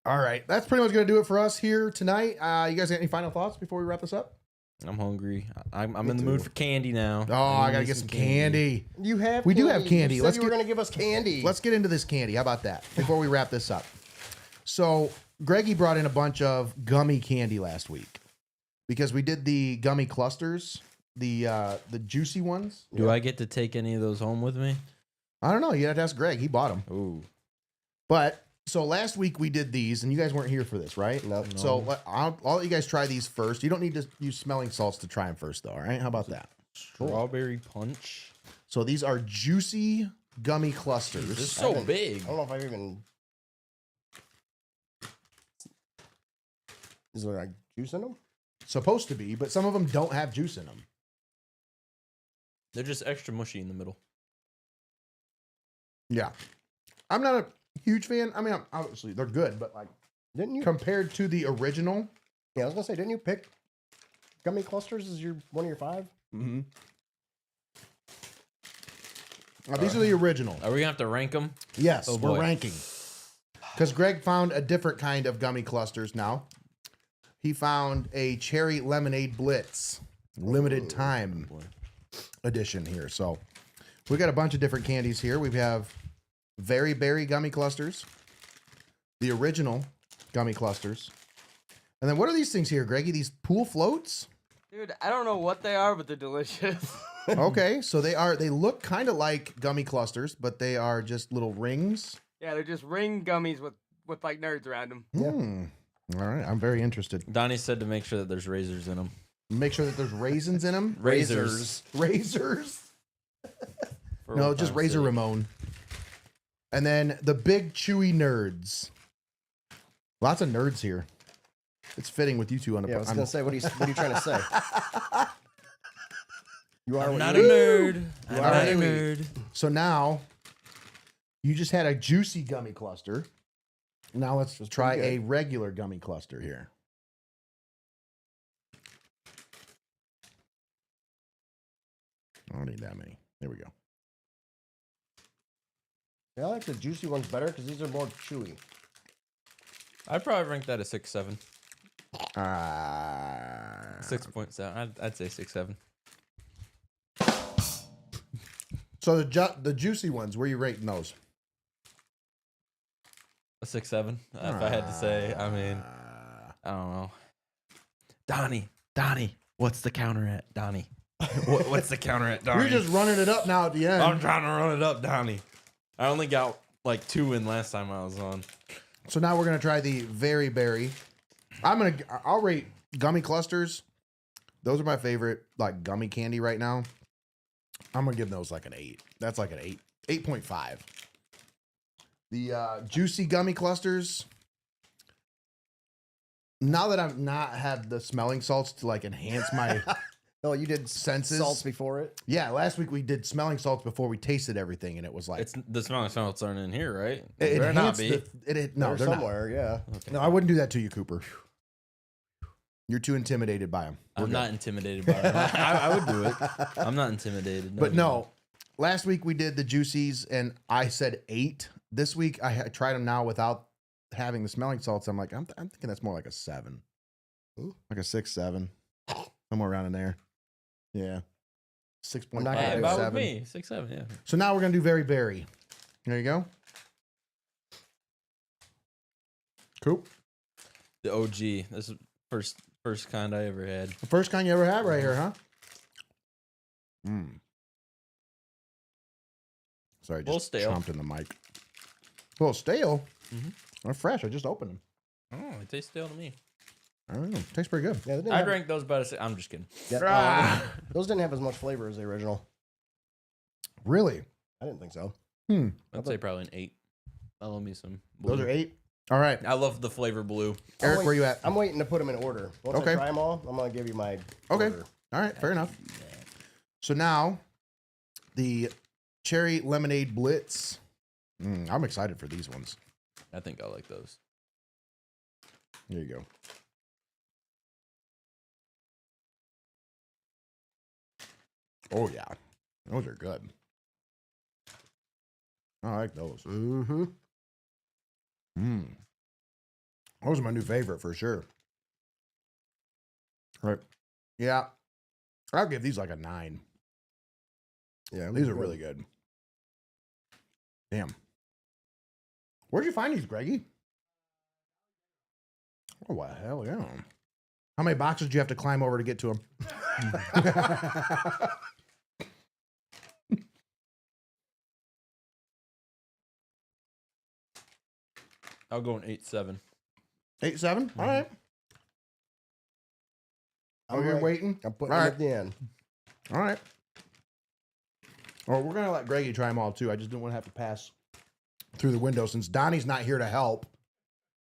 All right. That's pretty much going to do it for us here tonight. You guys got any final thoughts before we wrap this up? I'm hungry. I'm in the mood for candy now. Oh, I got to get some candy. You have We do have candy. You said you were going to give us candy. Let's get into this candy. How about that before we wrap this up? So Greggy brought in a bunch of gummy candy last week because we did the gummy clusters, the juicy ones. Do I get to take any of those home with me? I don't know. You have to ask Greg. He bought them. Ooh. But so last week we did these, and you guys weren't here for this, right? Nope. So I'll let you guys try these first. You don't need to use smelling salts to try them first, though. All right? How about that? Strawberry punch. So these are juicy gummy clusters. This is so big. I don't know if I've even. Is there like juice in them? Supposed to be, but some of them don't have juice in them. They're just extra mushy in the middle. Yeah. I'm not a huge fan. I mean, obviously, they're good, but like Didn't you? compared to the original. Yeah, I was gonna say, didn't you pick gummy clusters as one of your 5? Mm-hmm. These are the original. Are we gonna have to rank them? Yes, Oh, we're boy. ranking. Because Greg found a different kind of gummy clusters now. He found a cherry lemonade blitz limited time edition here. So we got a bunch of different candies here. We have very berry gummy clusters, the original gummy clusters, and then what are these things here, Greggy? These pool floats? Dude, I don't know what they are, but they're delicious. Okay, so they look kind of like gummy clusters, but they are just little rings. Yeah, they're just ring gummies with like nerds around them. Yeah. All right, I'm very interested. Donnie said to make sure that there's razors in them. Make sure that there's raisins in them. Razors. Razors. For No, old just time's Razor sake. Ramon. And then the big chewy nerds. Lots of nerds here. It's fitting with you two on the. Yeah, I was gonna say, what are you trying to say? You are I'm what not you a eat. nerd. I'm are not what a you eat. nerd. So now, you just had a juicy gummy cluster. Now let's try pretty a regular gummy cluster here. I don't need that many. There we go. Yeah, I like the juicy ones better because these are more chewy. I'd probably rank that a 6.7. 6. 6.7. I'd say 6.7. So the juicy ones, where are you rating those? A 6.7. If I had to say, I mean, I don't know. Donnie, what's the counter at, Donnie? What's the counter at, Donnie? You're just running it up now at the end. I'm trying to run it up, Donnie. I only got like 2 in last time I was on. So now we're gonna try the very berry. I'll rate gummy clusters. Those are my favorite, like gummy candy right now. I'm gonna give those like an 8. That's like an 8.5. The juicy gummy clusters. Now that I'm not have the smelling salts to like enhance my Oh, you did senses. salts before it? Yeah, last week we did smelling salts before we tasted everything, and it was like It's the smelling salts aren't in here, right? it Better not enhanced be. no, They're they're not. somewhere, yeah. Okay. No, I wouldn't do that to you, Cooper. You're too intimidated by them. I'm not intimidated by it. I would do it. I'm not intimidated. But no, last week we did the juicies, and I said 8. This week I tried them now without having the smelling salts. I'm like, I'm thinking that's more like a 7, like a 6, 7, somewhere around in there. Yeah, 6.5, not gonna Hey, do about with 7. me. 6.7, yeah. So now we're gonna do very berry. There you go. Cool. The OG. This is first kind I ever had. The first kind you ever had right here, huh? Sorry, Little just stale. chomped in the mic. A little stale. Mhm. They're fresh. I just opened them. Oh, it tastes stale to me. I don't know. Tastes pretty good. Yeah, they didn't I'd have, rank those about a 6. I'm just kidding. yeah, those didn't have as much flavor as the original. Really? I didn't think so. I'd say probably an 8. I love me some Those blue. are 8. All right. I love the flavor blue. Eric, wait- where you at? I'm waiting to put them in order. Once Okay. I try them all, I'm gonna give you my Okay. order. All right. Fair enough. So now the cherry lemonade blitz. I'm excited for these ones. I think I like those. There you go. Oh, yeah. Those are good. I like those. Mm-hmm. Those are my new favorite for sure. Right. Yeah. I'll give these like a 9. Yeah, These are really good. Damn. Where'd you find these, Greggy? Oh, what the hell, yeah. How many boxes do you have to climb over to get to them? I'll go an 8.7. 8, 7? All right. Oh, you're waiting? I'm putting All them right. at the end. All right. Well, we're going to let Greggy try them all, too. I just didn't want to have to pass through the window since Donnie's not here to help.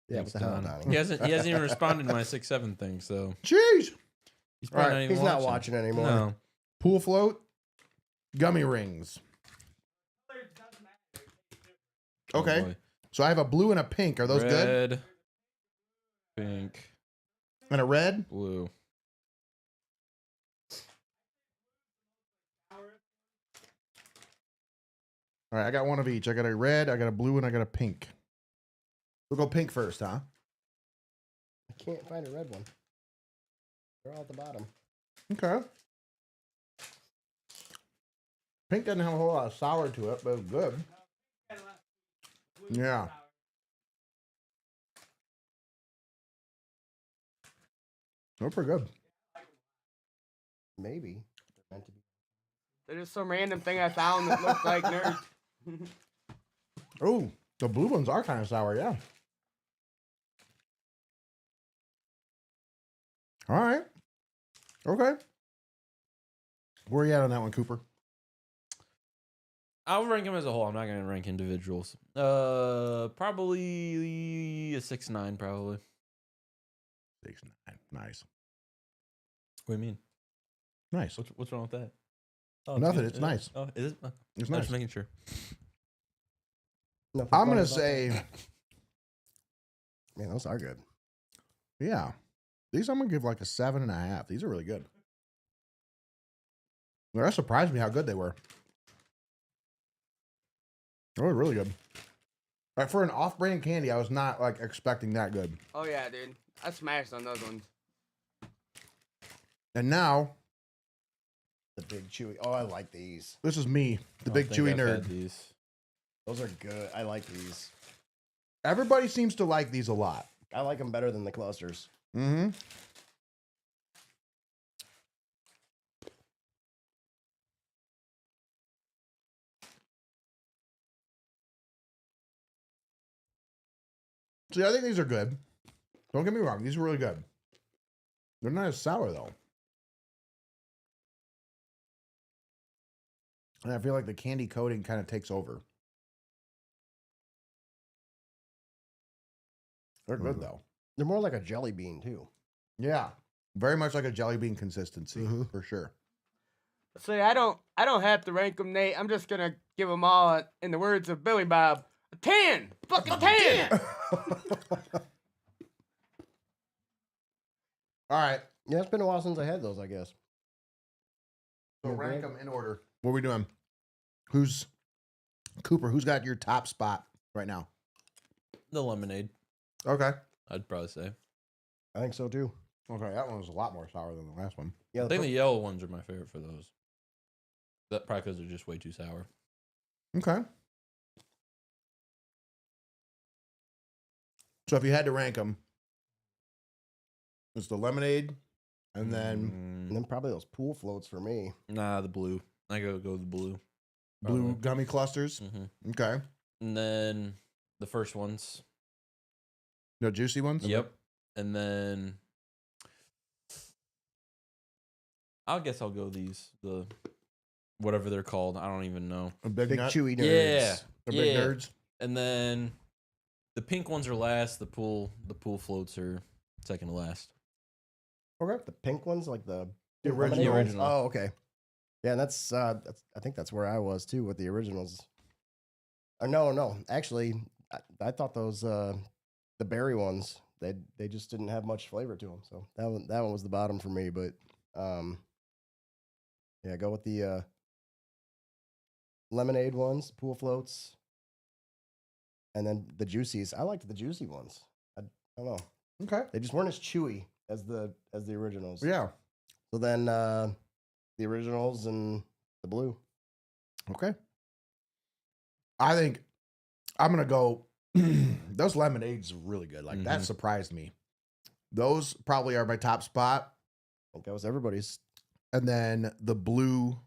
Yeah, Thanks, what the hell, Don. Donnie? He hasn't even responded to my 6-7 thing, so Jeez. he's All right, probably not even He's not watching anymore. No. Pool float, gummy rings. Okay. Oh, boy. So I have a blue and a pink. Are those good? Red, pink, And a red? blue. All right, I got one of each. I got a red, I got a blue, and I got a pink. We'll go pink first, huh? I can't find a red one. They're all at the bottom. Okay. Pink doesn't have a whole lot of sour to it, but it's good. Yeah. They're pretty good. Maybe. They're meant to be. They're just some random thing I found that looked like nerds. Oh, the blue ones are kind of sour, yeah. All right. Okay. Where are you at on that one, Cooper? I'll rank them as a whole. I'm not gonna rank individuals. Probably a 6-9, probably. 6-9. Nice. What do you mean? Nice. What's wrong with that? Oh, Nothing. good. It's nice. Oh, is it? It's I'm nice. just making sure. Nothing I'm fun going to about say, that. Man, those are good. yeah. These I'm going to give like a 7.5. These are really good. That surprised me how good they were. They were really good. Like for an off-brand candy, I was not like expecting that good. Oh yeah, dude. I smashed on those ones. And now, The big chewy. Oh, I like these. this is me, the big chewy nerd. These. Those are good. I like these. Everybody seems to like these a lot. I like them better than the clusters. Mm-hmm. See, I think these are good. Don't get me wrong. These are really good. They're not as sour, though. And I feel like the candy coating kind of takes over. They're good, though. They're more like a jelly bean, too. Yeah. Very much like a jelly bean consistency, Mhm. for sure. See, I don't have to rank them, Nate. I'm just gonna give them all, in the words of Billy Bob, a 10. Fucking 10. All right. Yeah, it's been a while since I had those, I guess. So Yeah, rank Greg? them in order. What are we doing? Cooper, who's got your top spot right now? The lemonade, Okay. I'd probably say. I think so, too. Okay, that one was a lot more sour than the last one. Yeah, I think the yellow ones are my favorite for those. That probably because they're just way too sour. Okay. So if you had to rank them, it's the lemonade, and then and then probably those pool floats for me. Nah, the blue. I gotta go with the blue. blue Probably. gummy clusters. Mm-hmm. Okay. And then the first ones. No juicy ones? Yep. And then I guess I'll go these. The whatever they're called. I don't even know. A big, Big nut? chewy nerds. Yeah. The big Yeah. nerds? And then the pink ones are last. The pool floats are second to last. Okay. The pink ones, like the The lemonade original. ones? Original. Oh, okay. Yeah, and that's I think that's where I was too with the originals. No. Actually, I thought those the berry ones they just didn't have much flavor to them. So that one was the bottom for me. But yeah, go with the lemonade ones, pool floats, and then the juicies. I liked the juicy ones. I don't know. Okay. They just weren't as chewy as the originals. Yeah. So then the originals and the blue. Okay. I think I'm going to go. Those lemonades are really good. Like, that Mhm. surprised me. Those probably are my top spot. I think that was everybody's. And then the blue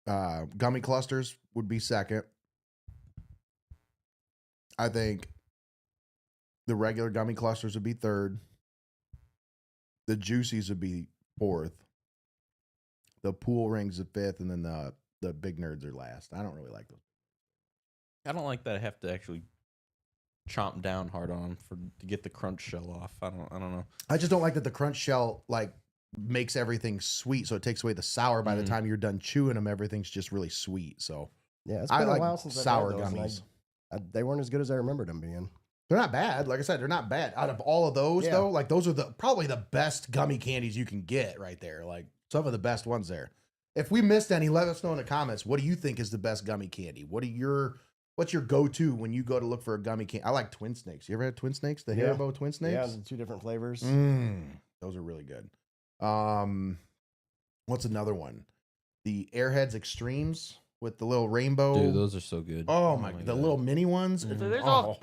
gummy clusters would be second. I think the regular gummy clusters would be third. The juicies would be fourth. The pool rings are fifth, and then the big nerds are last. I don't really like those. I don't like that I have to actually chomp down hard on to get the crunch shell off. I don't know. I just don't like that the crunch shell like makes everything sweet, so it takes away the sour. By the time you're done chewing them, everything's just really sweet. So Yeah, it's I been a like while since sour I've had those, gummies. and they weren't as good as I remembered them being. They're not bad. Like I said, they're not bad. Out of all of those, though, like those are probably the best gummy candies you can get right there. Like some of the best ones there. If we missed any, let us know in the comments. What do you think is the best gummy candy? What's your go-to when you go to look for a gummy candy? I like Twin Snakes. You ever had Twin Snakes? The Haribo Twin Snakes? Yeah, the 2 different flavors. Those are really good. What's another one? The Airheads Extremes with the little rainbow. Dude, those are so good. Oh my the God. little mini ones. So there's all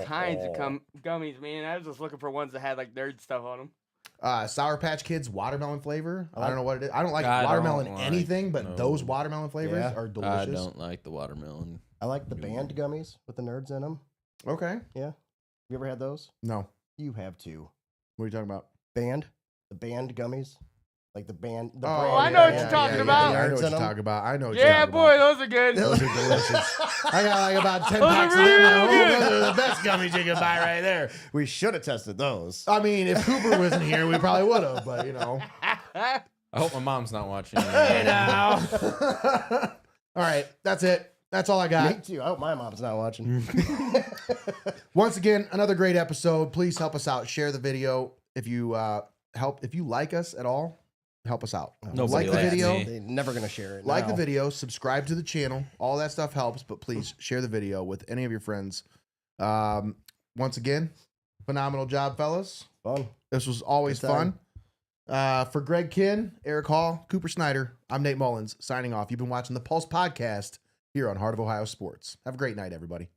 kinds of gummies, man. I was just looking for ones that had like nerd stuff on them. Sour Patch Kids watermelon flavor. I don't know what it is. I don't like I watermelon don't like- anything, but no. those watermelon flavors are delicious. I don't like the watermelon. I like the band gummies with the nerds in them. Okay. Yeah. You ever had those? No. You have too. What are you talking about? The band gummies. Like the band. The Oh, brand, I know what you're talking about. I know Nerds what in you're 'em. talking about. I know what Yeah, you're talking boy, about. those are good. Those are delicious. I got like about 10 Those are packs of them at really home. good. Those are the best gummies you can buy right there. We should have tested those. I mean, if Cooper wasn't here, we probably would have, but you know. I hope my mom's not watching. Hey now. All right, that's it. That's all I Me got. too. I hope my mom's not watching. Once again, another great episode. Please help us out. Share the video if you if you like us at all. Help us out. Nobody Like the likes video. me. They're never gonna share it. Like the now. video, subscribe to the channel. All that stuff helps, but please share the video with any of your friends. Once again, phenomenal job, fellas. Fun. This was always Good time. fun. For Greg Kinn, Eric Hall, Cooper Snyder, I'm Nate Mullins signing off. You've been watching the Pulse Podcast here on Heart of Ohio Sports. Have a great night, everybody.